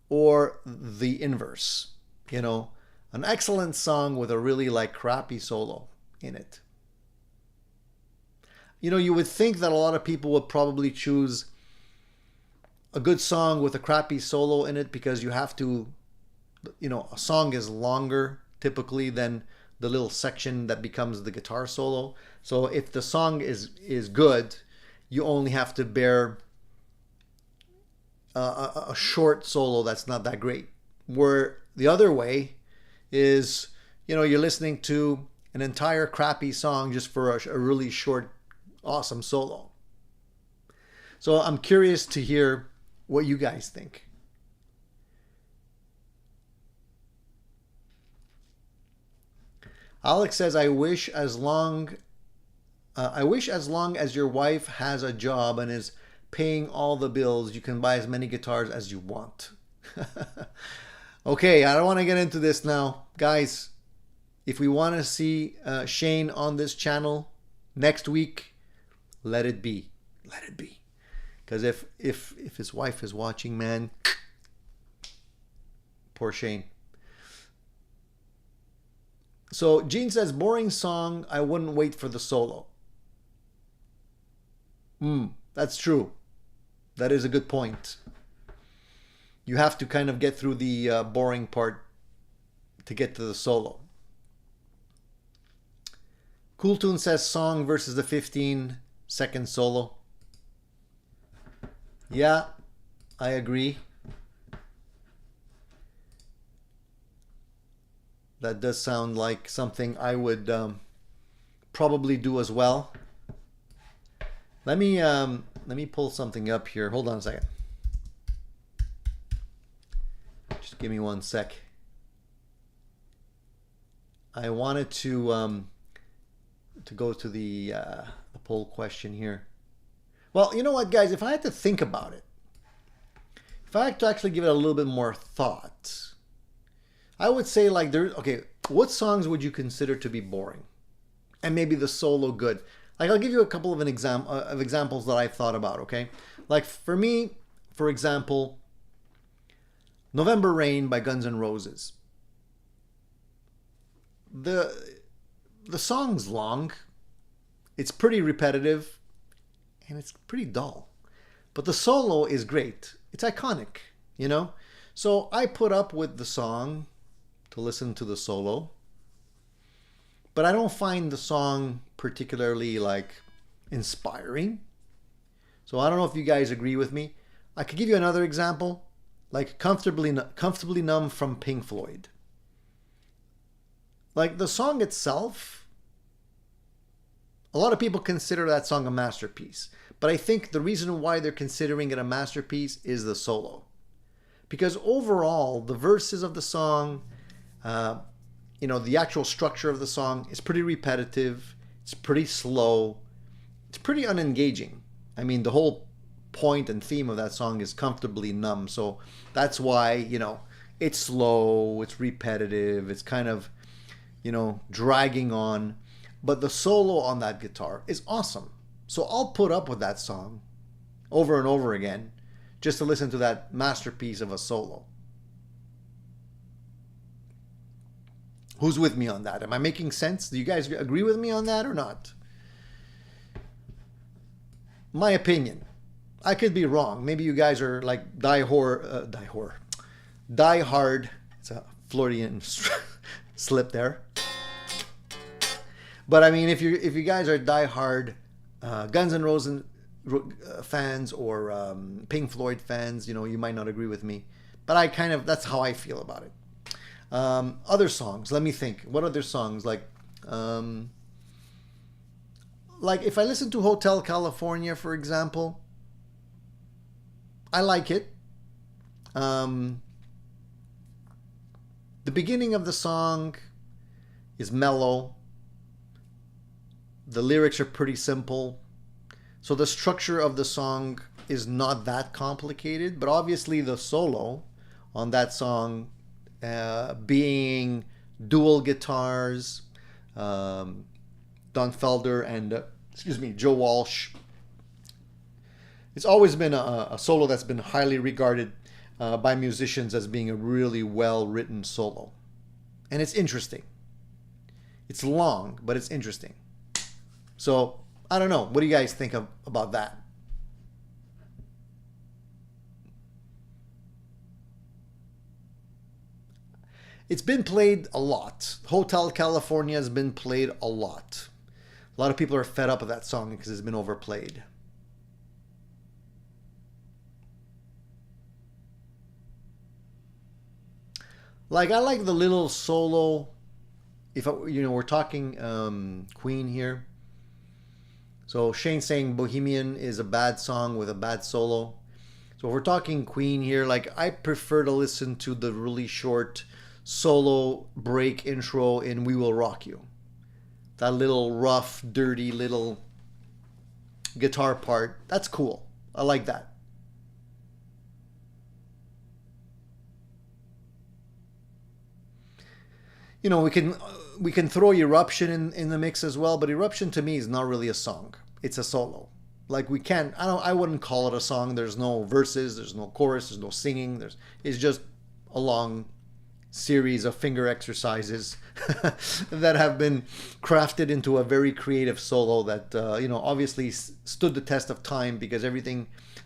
or the inverse, you know, an excellent song with a really like crappy solo in it? You know, you would think that a lot of people would probably choose a good song with a crappy solo in it, because you have to, you know, a song is longer typically than the little section that becomes the guitar solo. So if the song is good, you only have to bear a short solo that's not that great. Where the other way is, you know, you're listening to an entire crappy song just for a really short, awesome solo. So I'm curious to hear what you guys think. Alex says, I wish as long as your wife has a job and is paying all the bills, you can buy as many guitars as you want. Okay, I don't want to get into this now. Guys, if we want to see Shane on this channel next week, let it be. Let it be. Because if his wife is watching, man, poor Shane. So Gene says, boring song, I wouldn't wait for the solo. That's true. That is a good point. You have to kind of get through the boring part to get to the solo. Cool Tune says song versus the 15-second solo. Yeah, I agree. That does sound like something I would probably do as well. Let me let me pull something up here. Hold on a second. Just give me one sec. I wanted to go to the poll question here. Well, you know what, guys? If I had to think about it, if I had to actually give it a little bit more thought, I would say like okay, what songs would you consider to be boring? And maybe the solo good. Like I'll give you a couple of examples that I've thought about, okay? Like for me, for example, November Rain by Guns N' Roses. The song's long, it's pretty repetitive, and it's pretty dull. But the solo is great. It's iconic, you know? So I put up with the song to listen to the solo, but I don't find the song particularly like inspiring. So I don't know if you guys agree with me. I could give you another example, like Comfortably Numb from Pink Floyd. Like the song itself, a lot of people consider that song a masterpiece. But I think the reason why they're considering it a masterpiece is the solo. Because overall, the verses of the song, you know, the actual structure of the song is pretty repetitive. It's pretty slow. It's pretty unengaging. I mean, the whole point and theme of that song is comfortably numb. So that's why, you know, it's slow, it's repetitive, it's kind of, you know, dragging on. But the solo on that guitar is awesome. So I'll put up with that song over and over again just to listen to that masterpiece of a solo. Who's with me on that? Am I making sense? Do you guys agree with me on that or not? My opinion. I could be wrong. Maybe you guys are like die hard. It's a Floridian slip there. But I mean, if you guys are die hard Guns N' Roses fans or Pink Floyd fans, you know, you might not agree with me. But that's how I feel about it. Other songs, let me think. What other songs? Like if I listen to Hotel California, for example, I like it. The beginning of the song is mellow. The lyrics are pretty simple. So the structure of the song is not that complicated, but obviously the solo on that song, being dual guitars, Don Felder and Joe Walsh. It's always been a solo that's been highly regarded by musicians as being a really well-written solo. And it's interesting. It's long, but it's interesting. So, I don't know. What do you guys think about that? It's been played a lot. Hotel California has been played a lot. A lot of people are fed up with that song because it's been overplayed. Like, I like the little solo. If we're talking Queen here. So Shane's saying Bohemian is a bad song with a bad solo. So if we're talking Queen here, like I prefer to listen to the really short solo break intro in We Will Rock You. That little rough, dirty little guitar part. That's cool. I like that. You know, we can throw Eruption in the mix as well, but Eruption to me is not really a song. It's a solo. Like I wouldn't call it a song. There's no verses, there's no chorus, there's no singing. It's just a long series of finger exercises that have been crafted into a very creative solo that obviously stood the test of time, because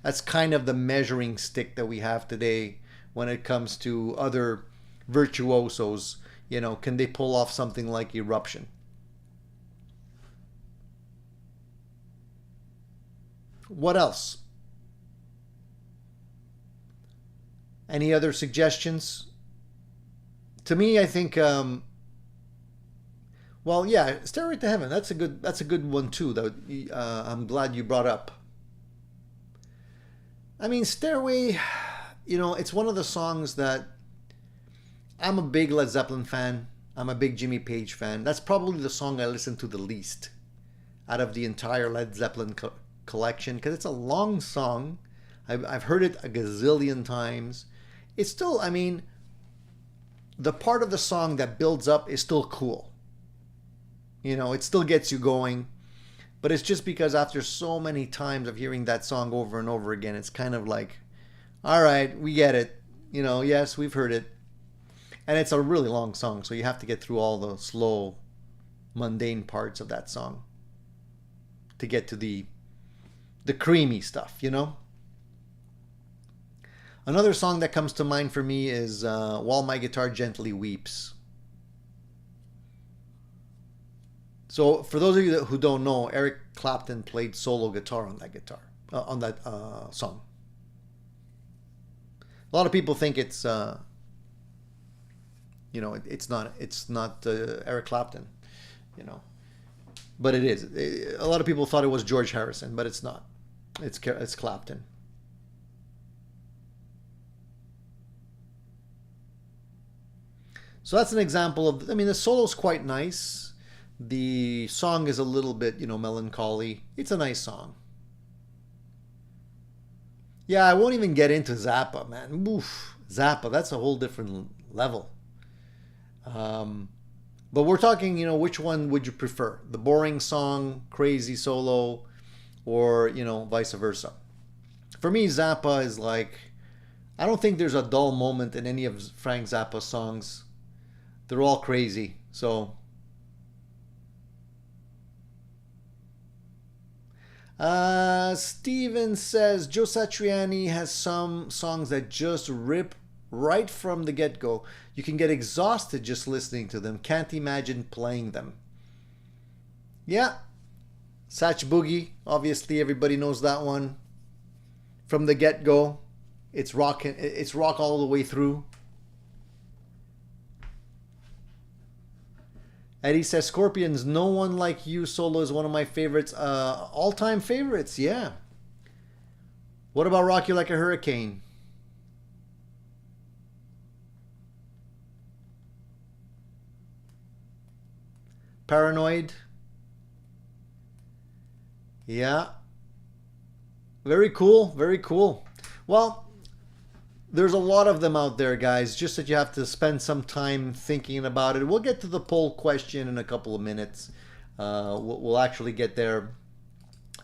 that's kind of the measuring stick that we have today when it comes to other virtuosos. You know, can they pull off something like Eruption? What else? Any other suggestions? To me, I think, Stairway to Heaven. That's a good one too. That I'm glad you brought up. I mean, Stairway, you know, it's one of the songs that I'm a big Led Zeppelin fan. I'm a big Jimmy Page fan. That's probably the song I listen to the least out of the entire Led Zeppelin collection because it's a long song. I've heard it a gazillion times. It's still, I mean, the part of the song that builds up is still cool. You know, it still gets you going. But it's just because after so many times of hearing that song over and over again, it's kind of like, all right, we get it. You know, yes, we've heard it. And it's a really long song, so you have to get through all the slow, mundane parts of that song to get to the creamy stuff, you know? Another song that comes to mind for me is While My Guitar Gently Weeps. So for those of you who don't know, Eric Clapton played solo guitar on that song. A lot of people think it's you know, it's not Eric Clapton, you know, but it is. A lot of people thought it was George Harrison, but it's not. It's Clapton. So that's an example of, I mean, the solo's quite nice. The song is a little bit, you know, melancholy. It's a nice song. Yeah, I won't even get into Zappa, man. Oof, Zappa, that's a whole different level. But we're talking, you know, which one would you prefer? The boring song, crazy solo, or, you know, vice versa? For me, Zappa is like, I don't think there's a dull moment in any of Frank Zappa's songs. They're all crazy. So, Steven says Joe Satriani has some songs that just rip right from the get-go. You can get exhausted just listening to them. Can't imagine playing them. Yeah. Satch Boogie, obviously everybody knows that one. From the get-go, it's rock all the way through. Eddie says Scorpions, No One Like You solo is one of my favorites, all-time favorites. Yeah. What about Rock You Like a Hurricane? Paranoid. Yeah. Very cool. Very cool. Well, there's a lot of them out there, guys. Just that you have to spend some time thinking about it. We'll get to the poll question in a couple of minutes. We'll actually get there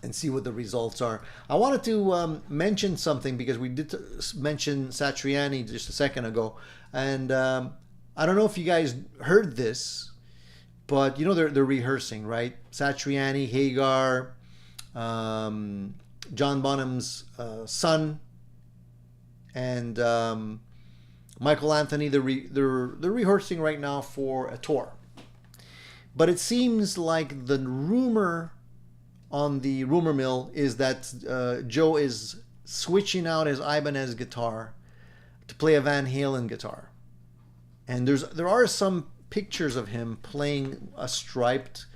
and see what the results are. I wanted to mention something because we did mention Satriani just a second ago. And I don't know if you guys heard this, but you know they're rehearsing, right? Satriani, Hagar, John Bonham's son, and Michael Anthony. They're rehearsing right now for a tour. But it seems like the rumor on the rumor mill is that Joe is switching out his Ibanez guitar to play a Van Halen guitar, and there are some pictures of him playing a striped,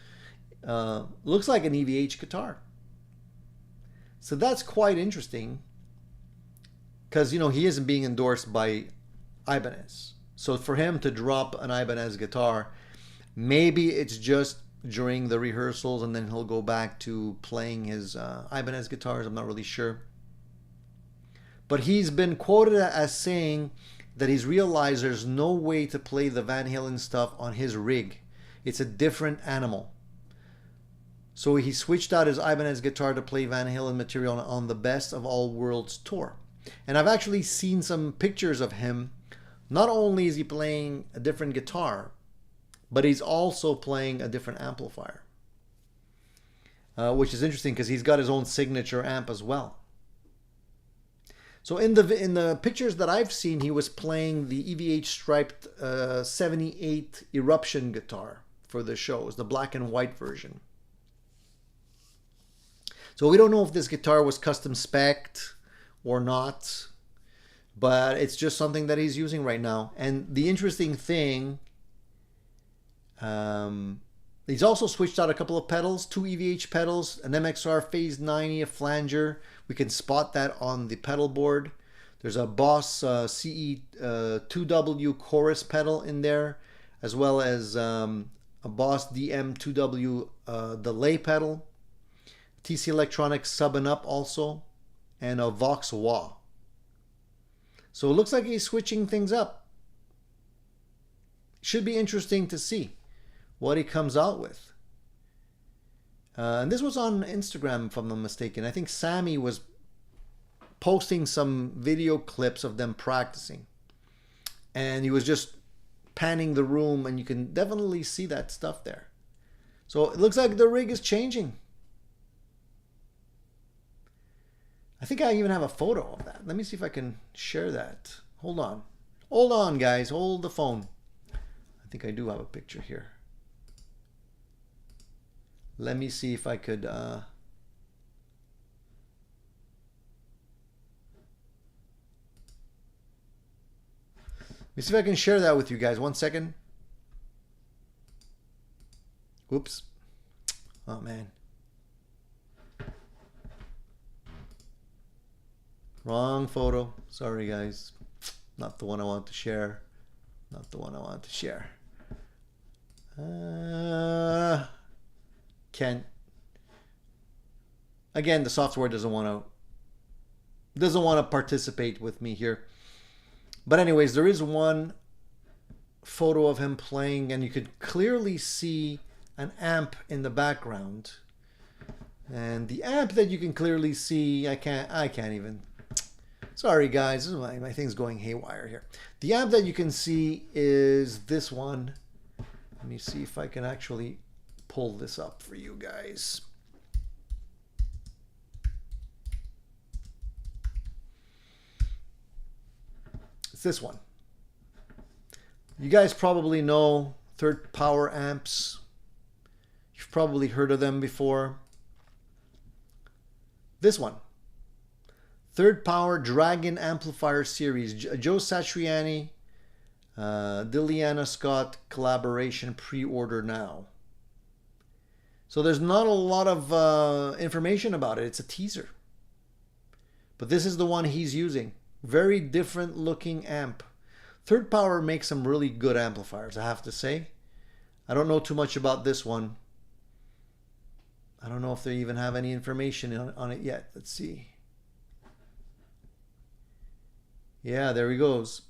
looks like an EVH guitar. So that's quite interesting because, you know, he isn't being endorsed by Ibanez. So for him to drop an Ibanez guitar, maybe it's just during the rehearsals and then he'll go back to playing his Ibanez guitars. I'm not really sure. But he's been quoted as saying that he's realized there's no way to play the Van Halen stuff on his rig. It's a different animal. So he switched out his Ibanez guitar to play Van Halen material on the Best of All Worlds tour. And I've actually seen some pictures of him. Not only is he playing a different guitar, but he's also playing a different amplifier. Which is interesting because he's got his own signature amp as well. So in the pictures that I've seen, he was playing the EVH striped 78 Eruption guitar for the shows, the black and white version. So we don't know if this guitar was custom spec'd or not, but it's just something that he's using right now. And the interesting thing, he's also switched out a couple of pedals, 2 EVH pedals, an MXR Phase 90, a flanger, We can spot that on the pedal board. There's a Boss CE2W chorus pedal in there, as well as a Boss DM2W delay pedal, TC Electronics sub and up also, and a Vox Wah. So it looks like he's switching things up. Should be interesting to see what he comes out with. And this was on Instagram, if I'm not mistaken. I think Sammy was posting some video clips of them practicing. And he was just panning the room, and you can definitely see that stuff there. So it looks like the rig is changing. I think I even have a photo of that. Let me see if I can share that. Hold on. Hold on, guys. Hold the phone. I think I do have a picture here. Let me see if I could... Let me see if I can share that with you guys. 1 second. Whoops. Oh, man. Wrong photo. Sorry, guys. Not the one I want to share. Not the one I want to share. Can't. Again, the software doesn't want to participate with me here. But anyways, there is one photo of him playing, and you could clearly see an amp in the background. And the amp that you can clearly see, I can't even. Sorry guys, this is my thing's going haywire here. The amp that you can see is this one. Let me see if I can actually pull this up for you guys. It's this one. You guys probably know third power amps. You've probably heard of them before. This one. Third Power Dragon Amplifier Series, Joe Satriani, Diliana Scott collaboration, pre-order now. So there's not a lot of information about it. It's a teaser. But this is the one he's using. Very different looking amp. Third Power makes some really good amplifiers, I have to say. I don't know too much about this one. I don't know if they even have any information on it yet. Let's see. Yeah, there he goes.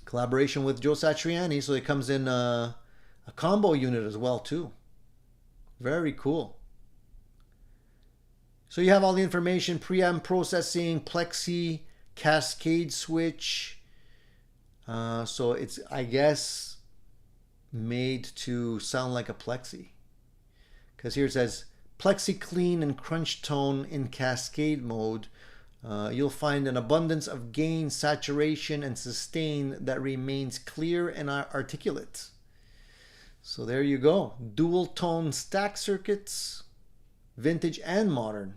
Collaboration with Joe Satriani, so it comes in a combo unit as well too. Very cool. So you have all the information: preamp processing, plexi, cascade switch. So it's, I guess, made to sound like a plexi. Because here it says plexi clean and crunch tone in cascade mode. You'll find an abundance of gain, saturation, and sustain that remains clear and articulate. So there you go. Dual tone stack circuits, vintage and modern.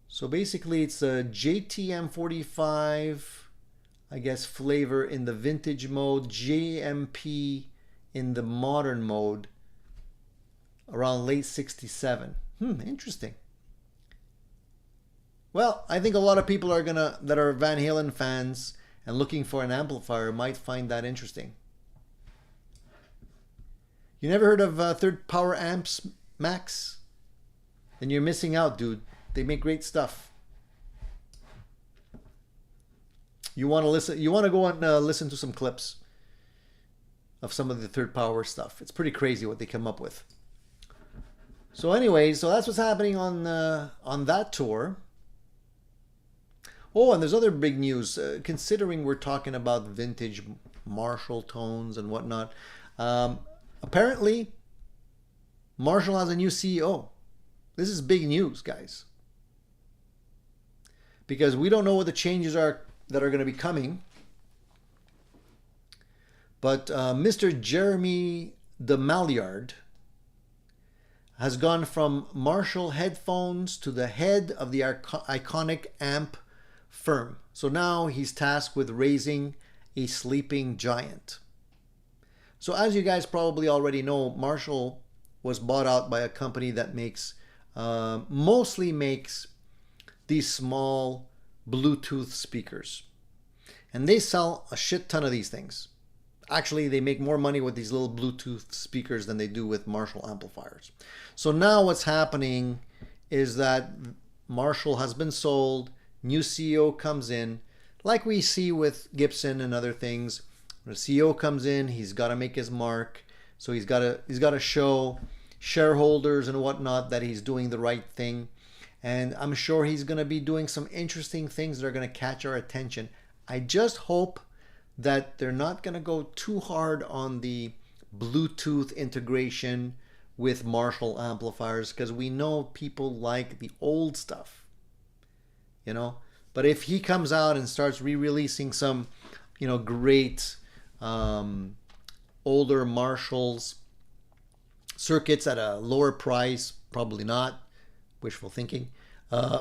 So basically it's a JTM45, I guess, flavor in the vintage mode, JMP in the modern mode, around late 67. Interesting. Well, I think a lot of people that are Van Halen fans and looking for an amplifier might find that interesting. You never heard of Third Power Amps, Max? Then you're missing out, dude. They make great stuff. You want to listen? You want to go and listen to some clips of some of the Third Power stuff. It's pretty crazy what they come up with. So anyway, so that's what's happening on that tour. Oh, and there's other big news. Considering we're talking about vintage Marshall tones and whatnot, apparently Marshall has a new CEO. This is big news, guys. Because we don't know what the changes are that are going to be coming. But Mr. Jeremy DeMalliard has gone from Marshall headphones to the head of the iconic amp firm. So now he's tasked with raising a sleeping giant. So as you guys probably already know, Marshall was bought out by a company that makes mostly makes these small Bluetooth speakers, and they sell a shit ton of these things. Actually, they make more money with these little Bluetooth speakers than they do with Marshall amplifiers. So now what's happening is that Marshall has been sold, new CEO comes in, like we see with Gibson and other things. When the CEO comes in, he's got to make his mark. So he's got to show shareholders and whatnot that he's doing the right thing. And I'm sure he's going to be doing some interesting things that are going to catch our attention. I just hope that they're not going to go too hard on the Bluetooth integration with Marshall amplifiers, because we know people like the old stuff, you know. But if he comes out and starts re-releasing some, you know, great older Marshalls circuits at a lower price, probably not, wishful thinking,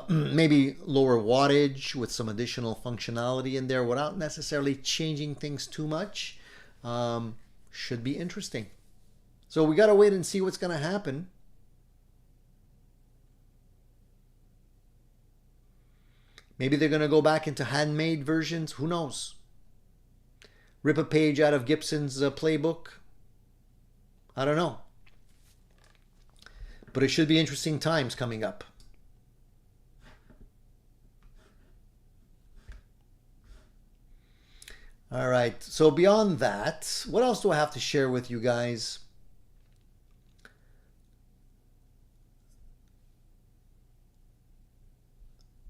maybe lower wattage with some additional functionality in there without necessarily changing things too much, should be interesting. So we got to wait and see what's going to happen. Maybe they're going to go back into handmade versions. Who knows? Rip a page out of Gibson's playbook. I don't know. But it should be interesting times coming up. All right. So beyond that, what else do I have to share with you guys?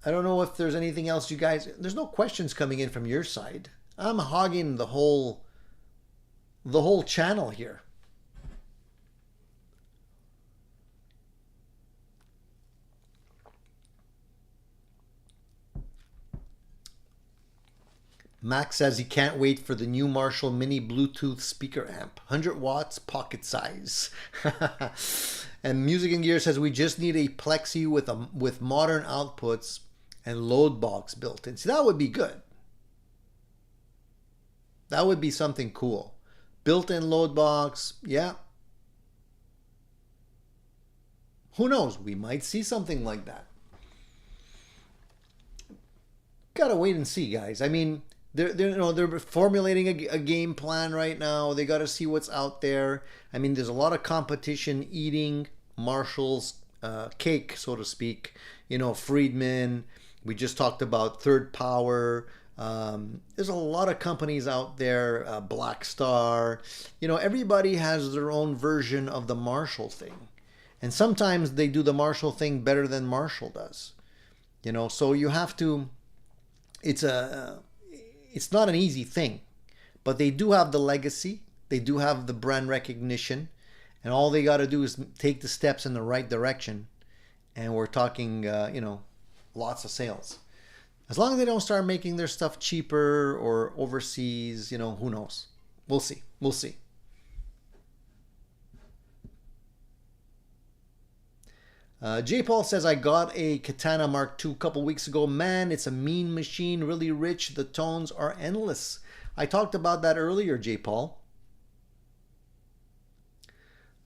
I don't know if there's anything else you guys... There's no questions coming in from your side. I'm hogging the whole channel here. Max says he can't wait for the new Marshall Mini Bluetooth speaker amp. 100 watts, pocket size. And Music and Gear says we just need a Plexi with modern outputs and load box built in. See, that would be good. That would be something cool. Built-in load box, yeah. Who knows? We might see something like that. Gotta wait and see, guys. I mean, they're formulating a game plan right now. They got to see what's out there. I mean, there's a lot of competition eating Marshall's cake, so to speak. You know, Friedman. We just talked about Third Power. There's a lot of companies out there. Black Star. You know, everybody has their own version of the Marshall thing, and sometimes they do the Marshall thing better than Marshall does. You know, so you have to. It's not an easy thing, but they do have the legacy. They do have the brand recognition, and all they got to do is take the steps in the right direction. And we're talking, you know, lots of sales. As long as they don't start making their stuff cheaper or overseas, you know, who knows? We'll see. We'll see. J. Paul says, I got a Katana Mark II a couple weeks ago. Man, it's a mean machine, really rich. The tones are endless. I talked about that earlier, J. Paul.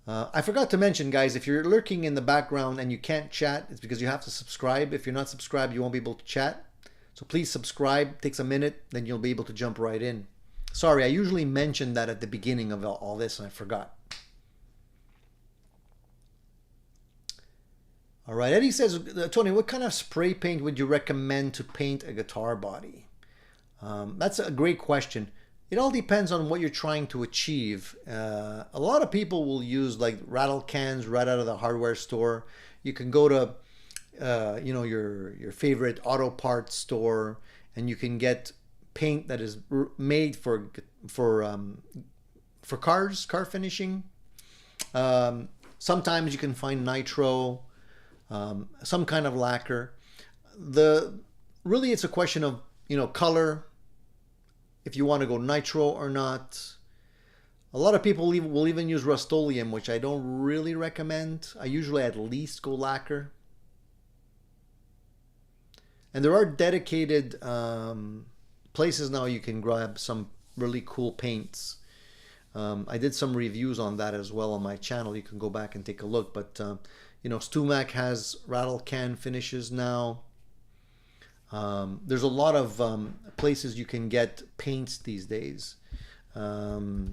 I forgot to mention, guys, if you're lurking in the background and you can't chat, it's because you have to subscribe. If you're not subscribed, you won't be able to chat. So please subscribe. It takes a minute, then you'll be able to jump right in. Sorry, I usually mention that at the beginning of all this, and I forgot. All right, Eddie says, Tony, what kind of spray paint would you recommend to paint a guitar body? That's a great question. It all depends on what you're trying to achieve. A lot of people will use like rattle cans right out of the hardware store. You can go to, you know, your favorite auto parts store, and you can get paint that is made for cars, car finishing. Sometimes you can find nitro. Some kind of lacquer. Really it's a question of, you know, color, if you want to go nitro or not. A lot of people will even use Rust-Oleum, which I don't really recommend. I usually at least go lacquer. And there are dedicated places now you can grab some really cool paints. I did some reviews on that as well on my channel. You can go back and take a look. But you know, StewMac has rattle can finishes now. There's a lot of places you can get paints these days that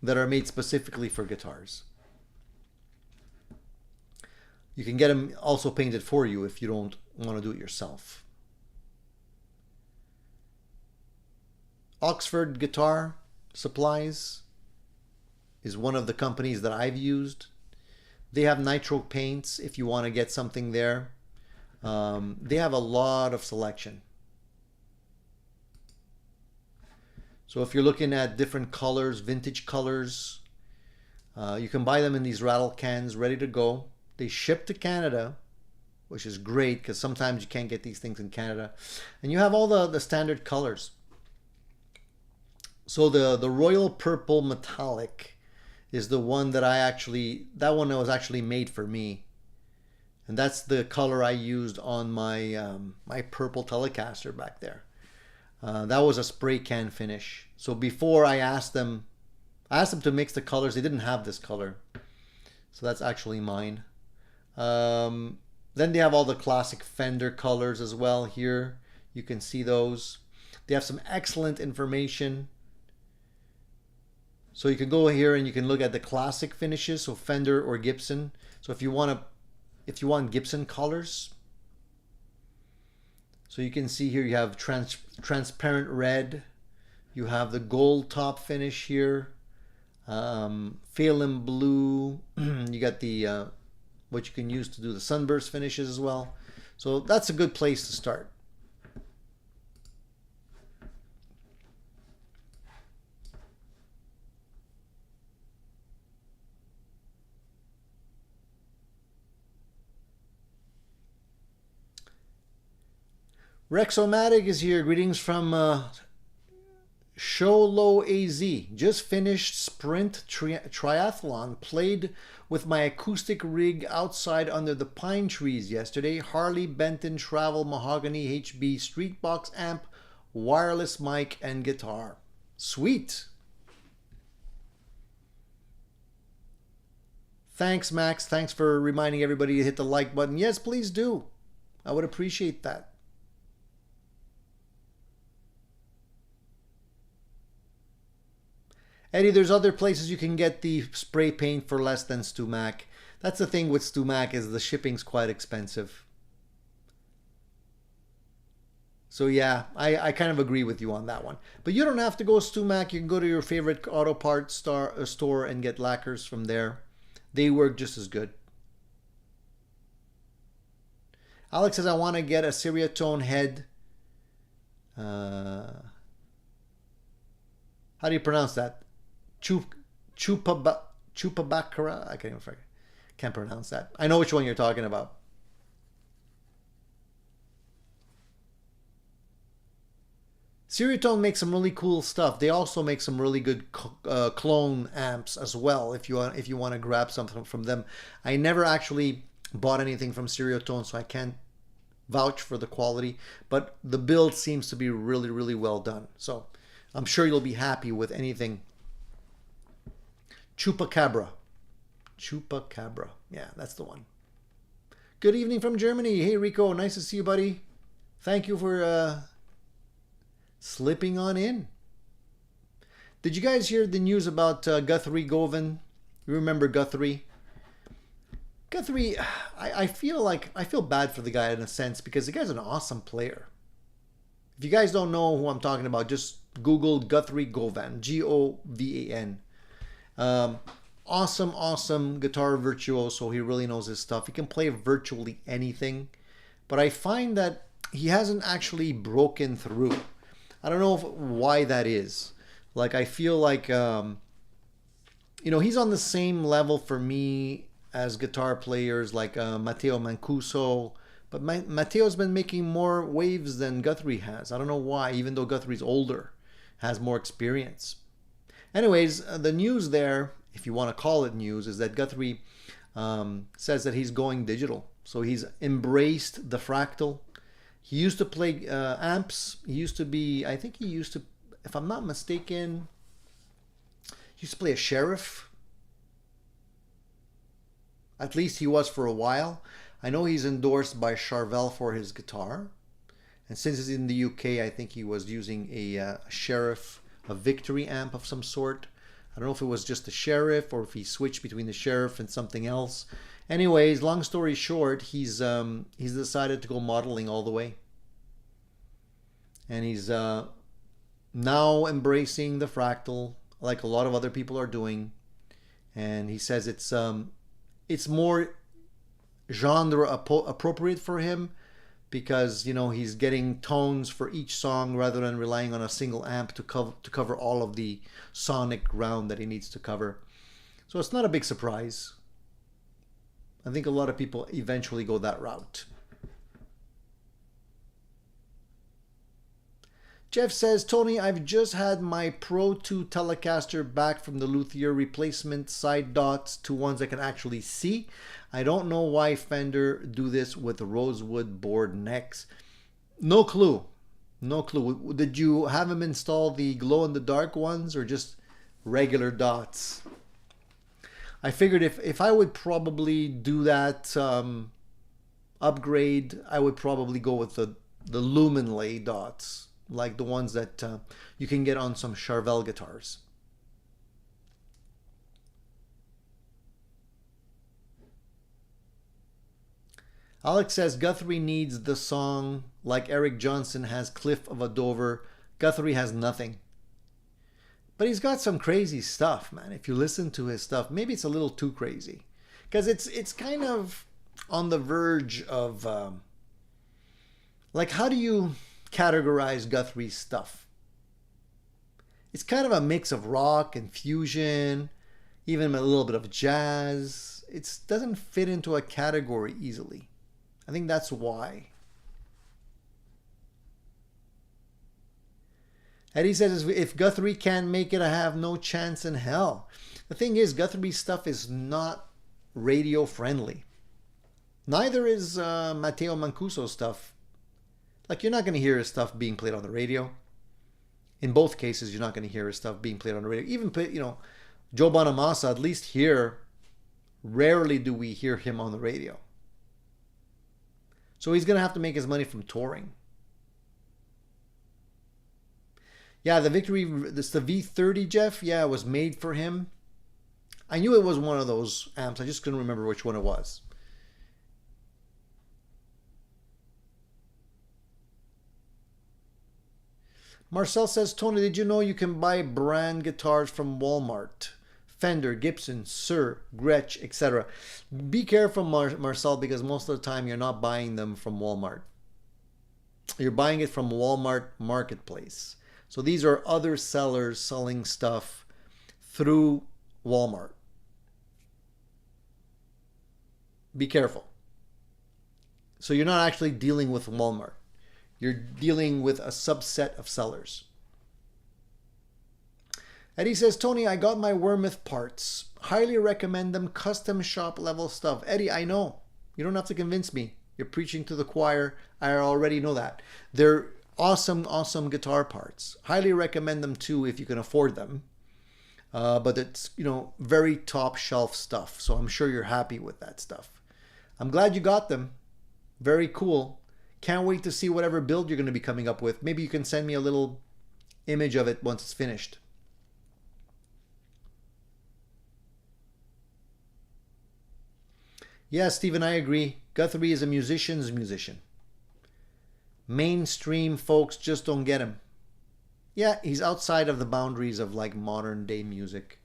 are made specifically for guitars. You can get them also painted for you if you don't want to do it yourself. Oxford Guitar Supplies is one of the companies that I've used. They have nitro paints if you want to get something there. They have a lot of selection. So if you're looking at different colors, vintage colors, you can buy them in these rattle cans ready to go. They ship to Canada, which is great because sometimes you can't get these things in Canada. And you have all the standard colors. So the Royal Purple Metallic is the one that that one was actually made for me. And that's the color I used on my my purple Telecaster back there. That was a spray can finish. So before I asked them to mix the colors. They didn't have this color. So that's actually mine. Then they have all the classic Fender colors as well here. You can see those. They have some excellent information. So you can go here and you can look at the classic finishes, so Fender or Gibson. So if you want Gibson colors, so you can see here you have transparent red, you have the gold top finish here, Phelan blue, you got the what you can use to do the sunburst finishes as well. So that's a good place to start. Rexomatic is here. Greetings from Sholo AZ. Just finished sprint triathlon. Played with my acoustic rig outside under the pine trees yesterday. Harley Benton Travel Mahogany HB Street Box amp, wireless mic, and guitar. Sweet. Thanks, Max. Thanks for reminding everybody to hit the like button. Yes, please do. I would appreciate that. Eddie, there's other places you can get the spray paint for less than StewMac. That's the thing with StewMac, is the shipping's quite expensive. So yeah, I kind of agree with you on that one. But you don't have to go StewMac. You can go to your favorite auto parts store and get lacquers from there. They work just as good. Alex says, I want to get a Seriatone head. How do you pronounce that? Chupabaccara? I can't pronounce that. I know which one you're talking about. Seriatone makes some really cool stuff. They also make some really good clone amps as well. If you want to grab something from them, I never actually bought anything from Seriatone, so I can't vouch for the quality. But the build seems to be really, really well done. So I'm sure you'll be happy with anything. Chupacabra. Chupacabra. Yeah, that's the one. Good evening from Germany. Hey, Rico. Nice to see you, buddy. Thank you for slipping on in. Did you guys hear the news about Guthrie Govan? You remember Guthrie? Guthrie, I feel bad for the guy in a sense, because the guy's an awesome player. If you guys don't know who I'm talking about, just Google Guthrie Govan, Govan. Awesome guitar virtuoso. He really knows his stuff. He can play virtually anything, but I find that he hasn't actually broken through. I don't know why that is. Like, I feel like, he's on the same level for me as guitar players like Matteo Mancuso, but Matteo's been making more waves than Guthrie has. I don't know why, even though Guthrie's older, has more experience. Anyways, the news there, if you want to call it news, is that Guthrie says that he's going digital. So he's embraced the fractal. He used to play amps. I think he used to if I'm not mistaken, he used to play a sheriff. At least he was for a while. I know he's endorsed by Charvel for his guitar. And since he's in the UK, I think he was using a sheriff, a Victory amp of some sort. I don't know if it was just the sheriff or if he switched between the sheriff and something else. Anyways, long story short, he's decided to go modeling all the way. And he's now embracing the fractal like a lot of other people are doing. And he says it's more genre appropriate for him because, you know, he's getting tones for each song rather than relying on a single amp to cover all of the sonic ground that he needs to cover. So it's not a big surprise. I think a lot of people eventually go that route. Jeff says, Tony, I've just had my Pro 2 Telecaster back from the luthier, replacement side dots to ones I can actually see. I don't know why Fender do this with rosewood board necks. No clue. No clue. Did you have him install the glow-in-the-dark ones or just regular dots? I figured if I would probably do that upgrade, I would probably go with the lumen lay dots, like the ones that you can get on some Charvel guitars. Alex says Guthrie needs the song like Eric Johnson has Cliff of a Dover. Guthrie has nothing. But he's got some crazy stuff, man. If you listen to his stuff, maybe it's a little too crazy. Because it's kind of on the verge of... like, how do you categorize Guthrie's stuff? It's kind of a mix of rock and fusion, even a little bit of jazz. It doesn't fit into a category easily. I think that's why. Eddie says, if Guthrie can't make it, I have no chance in hell. The thing is, Guthrie's stuff is not radio friendly. Neither is Matteo Mancuso's stuff. Like, you're not going to hear his stuff being played on the radio. In both cases, you're not going to hear his stuff being played on the radio. Even, you know, Joe Bonamassa, at least here, rarely do we hear him on the radio. So he's going to have to make his money from touring. Yeah, the Victory, this the V30, Jeff. Yeah, it was made for him. I knew it was one of those amps. I just couldn't remember which one it was. Marcel says, Tony, did you know you can buy brand guitars from Walmart? Fender, Gibson, Sir, Gretsch, etc. Be careful, Marcel, because most of the time you're not buying them from Walmart. You're buying it from Walmart Marketplace. So these are other sellers selling stuff through Walmart. Be careful. So you're not actually dealing with Walmart. You're dealing with a subset of sellers. Eddie says, Tony, I got my Wormouth parts. Highly recommend them. Custom shop level stuff. Eddie, I know. You don't have to convince me. You're preaching to the choir. I already know that. They're awesome, awesome guitar parts. Highly recommend them too if you can afford them. But it's, you know, very top shelf stuff. So I'm sure you're happy with that stuff. I'm glad you got them. Very cool. Can't wait to see whatever build you're going to be coming up with. Maybe you can send me a little image of it once it's finished. Yeah, Stephen, I agree. Guthrie is a musician's musician. Mainstream folks just don't get him. Yeah, he's outside of the boundaries of like modern day music.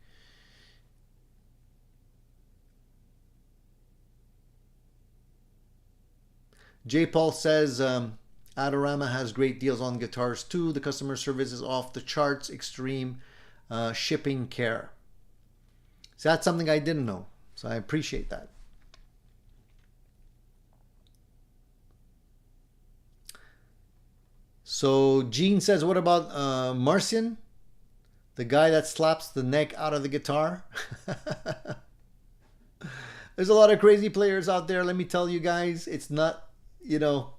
J. Paul says, Adorama has great deals on guitars too. The customer service is off the charts. Extreme shipping care. So that's something I didn't know. So I appreciate that. So Gene says, what about Marcian? The guy that slaps the neck out of the guitar? There's a lot of crazy players out there, let me tell you guys. It's not, you know,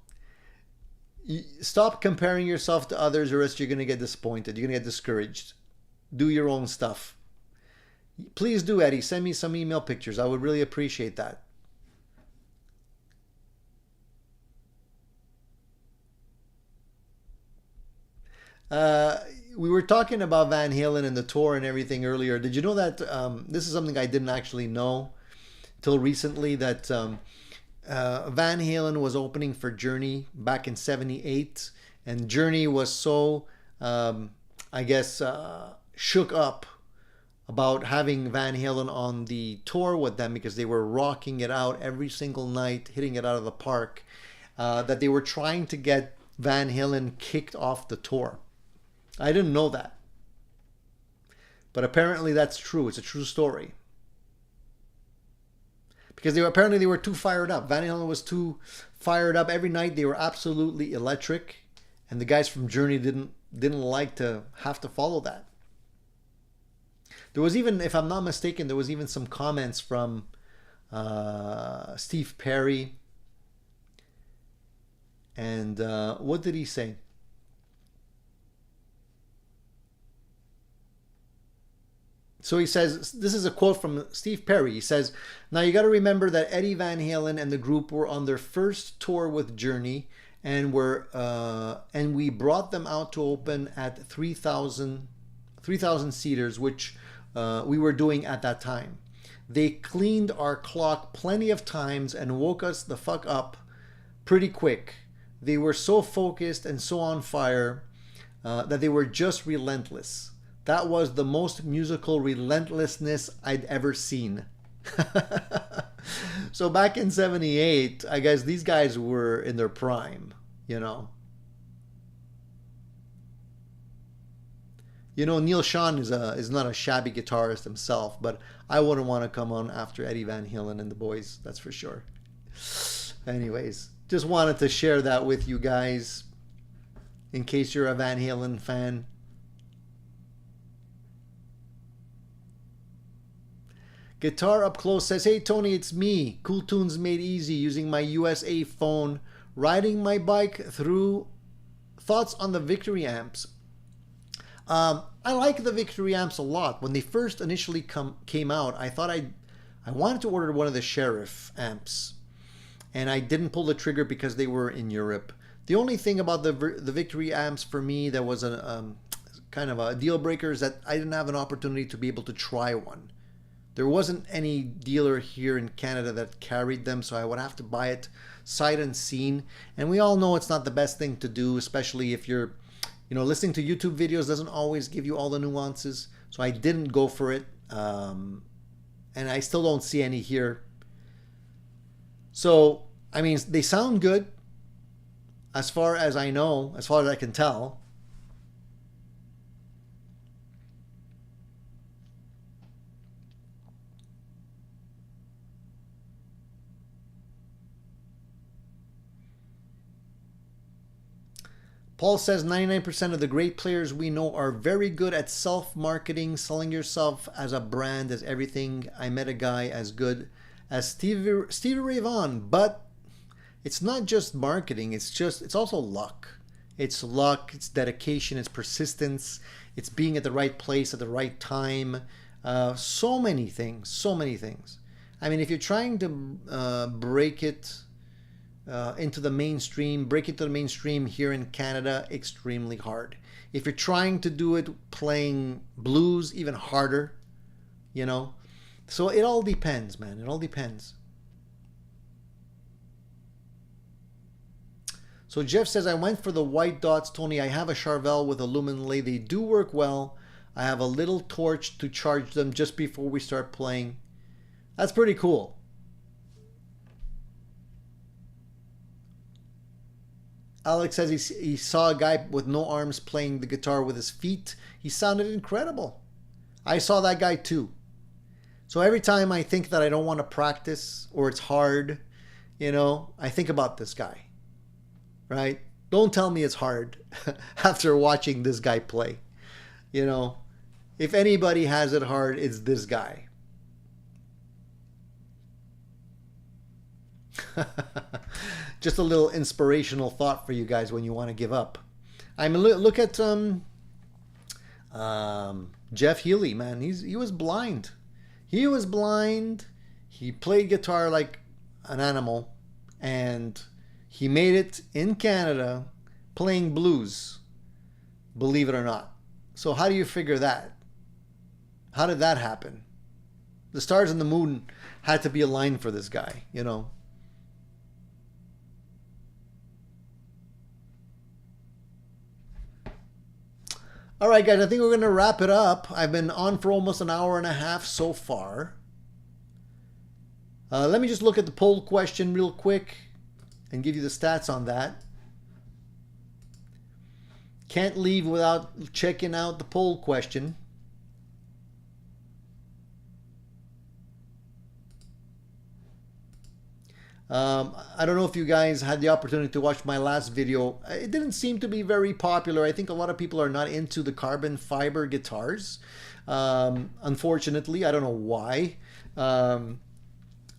Stop comparing yourself to others, or else you're going to get disappointed. You're going to get discouraged. Do your own stuff. Please do, Eddie. Send me some email pictures. I would really appreciate that. We were talking about Van Halen and the tour and everything earlier. Did you know that this is something I didn't actually know till recently, that Van Halen was opening for Journey back in '78, and Journey was so, I guess, shook up about having Van Halen on the tour with them, because they were rocking it out every single night, hitting it out of the park, that they were trying to get Van Halen kicked off the tour. I didn't know that, but apparently that's true. It's a true story, because apparently they were too fired up. Van Halen was too fired up every night. They were absolutely electric, and the guys from Journey didn't like to have to follow that. There was even, if I'm not mistaken, there was even some comments from Steve Perry. And what did he say? So he says, this is a quote from Steve Perry. He says, "Now you got to remember that Eddie Van Halen and the group were on their first tour with Journey, and we brought them out to open at 3,000 seaters, which we were doing at that time. They cleaned our clock plenty of times and woke us the fuck up pretty quick. They were so focused and so on fire that they were just relentless. That was the most musical relentlessness I'd ever seen." So back in '78, I guess these guys were in their prime, you know. You know, Neil Schon is not a shabby guitarist himself, but I wouldn't want to come on after Eddie Van Halen and the boys, that's for sure. Anyways, just wanted to share that with you guys in case you're a Van Halen fan. Guitar Up Close says, "Hey Tony, it's me. Cool Tunes Made Easy, using my USA phone, riding my bike through. Thoughts on the Victory amps?" I like the Victory amps a lot. When they first initially came out, I thought I wanted to order one of the Sheriff amps, and I didn't pull the trigger because they were in Europe. The only thing about the Victory amps for me that was a kind of a deal breaker is that I didn't have an opportunity to be able to try one. There wasn't any dealer here in Canada that carried them, so I would have to buy it sight unseen. And we all know it's not the best thing to do, especially if you're, you know, listening to YouTube videos doesn't always give you all the nuances. So I didn't go for it, and I still don't see any here. So, I mean, they sound good, as far as I know, as far as I can tell. Paul says 99% of the great players we know are very good at self-marketing, selling yourself as a brand, as everything. I met a guy as good as Stevie Ray Vaughan, but it's not just marketing, it's also luck. It's luck, it's dedication, it's persistence, it's being at the right place at the right time. So many things, so many things. I mean, if you're trying to break it into the mainstream, break into the mainstream here in Canada, extremely hard. If you're trying to do it playing blues, even harder, you know. So it all depends, man. It all depends. So Jeff says, "I went for the white dots, Tony. I have a Charvel with a lumen lay. They do work well. I have a little torch to charge them just before we start playing." That's pretty cool. Alex says he saw a guy with no arms playing the guitar with his feet. He sounded incredible. I saw that guy too. So every time I think that I don't want to practice or it's hard, you know, I think about this guy, right? Don't tell me it's hard after watching this guy play. You know, if anybody has it hard, it's this guy. Just a little inspirational thought for you guys when you want to give up. I mean, look at Jeff Healey, man. He was blind. He was blind. He played guitar like an animal, and he made it in Canada playing blues, believe it or not. So how do you figure that? How did that happen? The stars and the moon had to be aligned for this guy, you know. All right, guys, I think we're going to wrap it up. I've been on for almost an hour and a half so far. Let me just look at the poll question real quick and give you the stats on that. Can't leave without checking out the poll question. I don't know if you guys had the opportunity to watch my last video. It didn't seem to be very popular. I think a lot of people are not into the carbon fiber guitars. Unfortunately, I don't know why.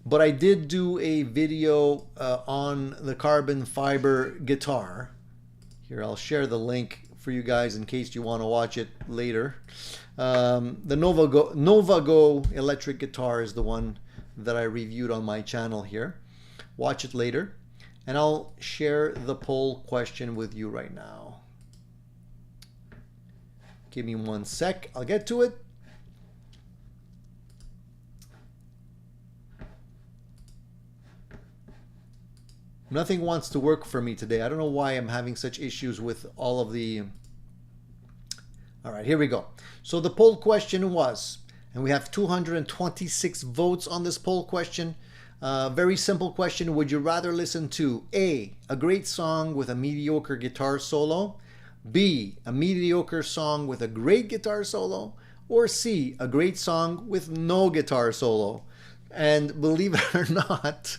But I did do a video on the carbon fiber guitar. Here, I'll share the link for you guys in case you want to watch it later. The Nova Go electric guitar is the one that I reviewed on my channel here. Watch it later, and I'll share the poll question with you right now. Give me 1 sec, I'll get to it. Nothing wants to work for me today. I don't know why I'm having such issues with all of the... All right, here we go. So the poll question was, and we have 226 votes on this poll question. Very simple question. Would you rather listen to A, a great song with a mediocre guitar solo, B, a mediocre song with a great guitar solo, or C, a great song with no guitar solo? And believe it or not,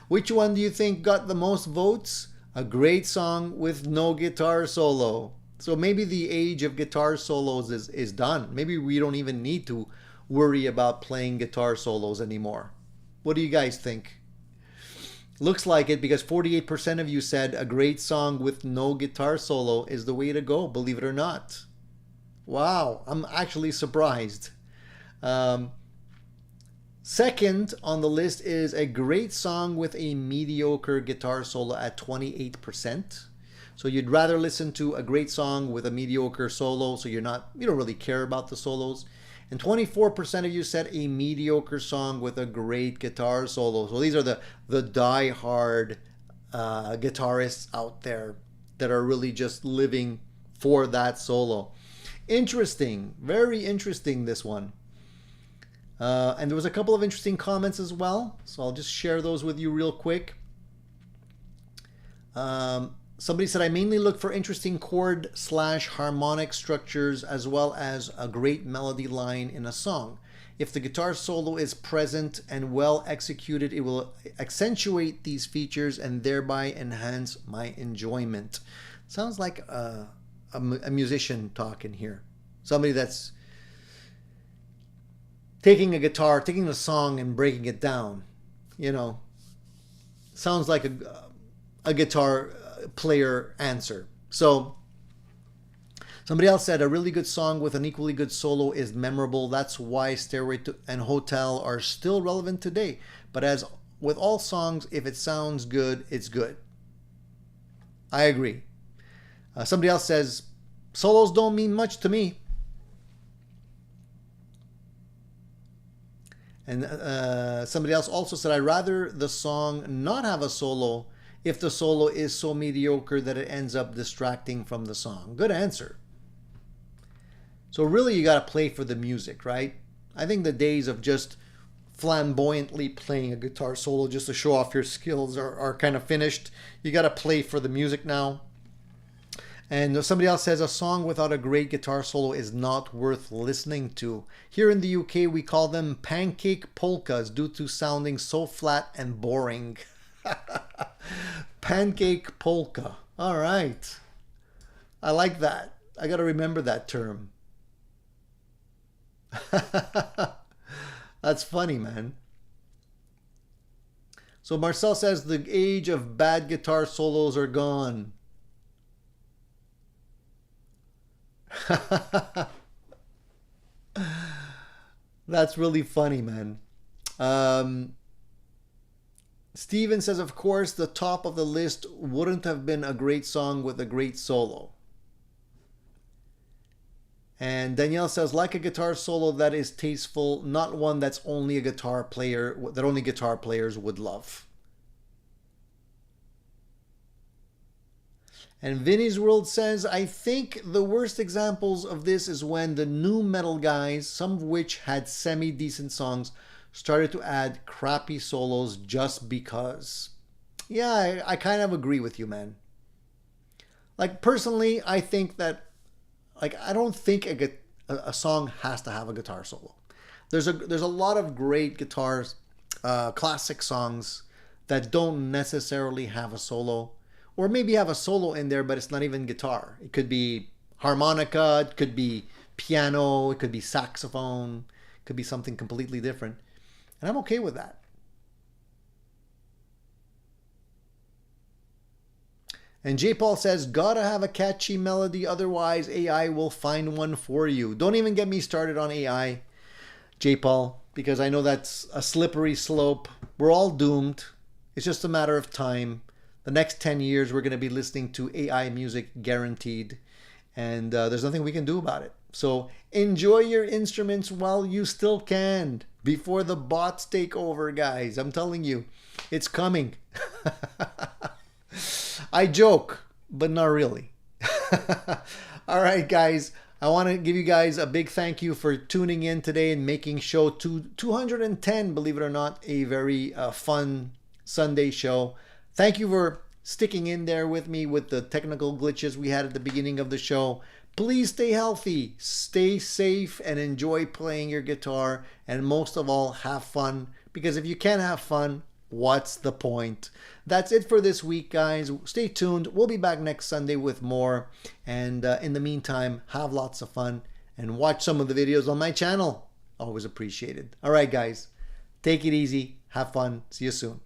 which one do you think got the most votes? A great song with no guitar solo. So maybe the age of guitar solos is done. Maybe we don't even need to worry about playing guitar solos anymore. What do you guys think? Looks like it, because 48% of you said a great song with no guitar solo is the way to go, believe it or not. Wow, I'm actually surprised. Second on the list is a great song with a mediocre guitar solo at 28%. So you'd rather listen to a great song with a mediocre solo, so you don't really care about the solos. And 24% of you said a mediocre song with a great guitar solo. So these are the die-hard guitarists out there that are really just living for that solo. Interesting, very interesting, this one. And there was a couple of interesting comments as well, so I'll just share those with you real quick. Somebody said, I mainly look for interesting chord/harmonic structures as well as a great melody line in a song. If the guitar solo is present and well executed, it will accentuate these features and thereby enhance my enjoyment. Sounds like a musician talking here. Somebody that's taking a guitar, taking a song and breaking it down. You know, sounds like a guitar player answer. So somebody else said a really good song with an equally good solo is memorable. That's why Stairway to and Hotel are still relevant today. But as with all songs, if it sounds good, it's good. I agree. Somebody else says solos don't mean much to me. And somebody else also said I'd rather the song not have a solo if the solo is so mediocre that it ends up distracting from the song. Good answer. So really you got to play for the music, right? I think the days of just flamboyantly playing a guitar solo just to show off your skills are kind of finished. You got to play for the music now. And somebody else says a song without a great guitar solo is not worth listening to. Here in the UK we call them pancake polkas due to sounding so flat and boring. Pancake polka. All right. I like that. I got to remember that term. That's funny, man. So Marcel says the age of bad guitar solos are gone. That's really funny, man. Steven says, of course, the top of the list wouldn't have been a great song with a great solo. And Danielle says, like a guitar solo that is tasteful, not one that's only a guitar player, that only guitar players would love. And Vinny's World says, I think the worst examples of this is when the new metal guys, some of which had semi-decent songs, started to add crappy solos just because. Yeah, I kind of agree with you, man. Like, personally, I think that, like, I don't think a song has to have a guitar solo. There's a lot of great guitars, classic songs that don't necessarily have a solo, or maybe have a solo in there, but it's not even guitar. It could be harmonica, it could be piano, it could be saxophone, it could be something completely different. And I'm okay with that. And J. Paul says, gotta have a catchy melody, otherwise AI will find one for you. Don't even get me started on AI, J. Paul, because I know that's a slippery slope. We're all doomed. It's just a matter of time. The next 10 years, we're going to be listening to AI music guaranteed. And there's nothing we can do about it. So enjoy your instruments while you still can, before the bots take over, guys. I'm telling you, it's coming. I joke, but not really. All right, guys. I want to give you guys a big thank you for tuning in today and making show 210, believe it or not, a very fun Sunday show. Thank you for sticking in there with me with the technical glitches we had at the beginning of the show. Please stay healthy, stay safe, and enjoy playing your guitar. And most of all, have fun. Because if you can't have fun, what's the point? That's it for this week, guys. Stay tuned. We'll be back next Sunday with more. And in the meantime, have lots of fun and watch some of the videos on my channel. Always appreciated. All right, guys. Take it easy. Have fun. See you soon.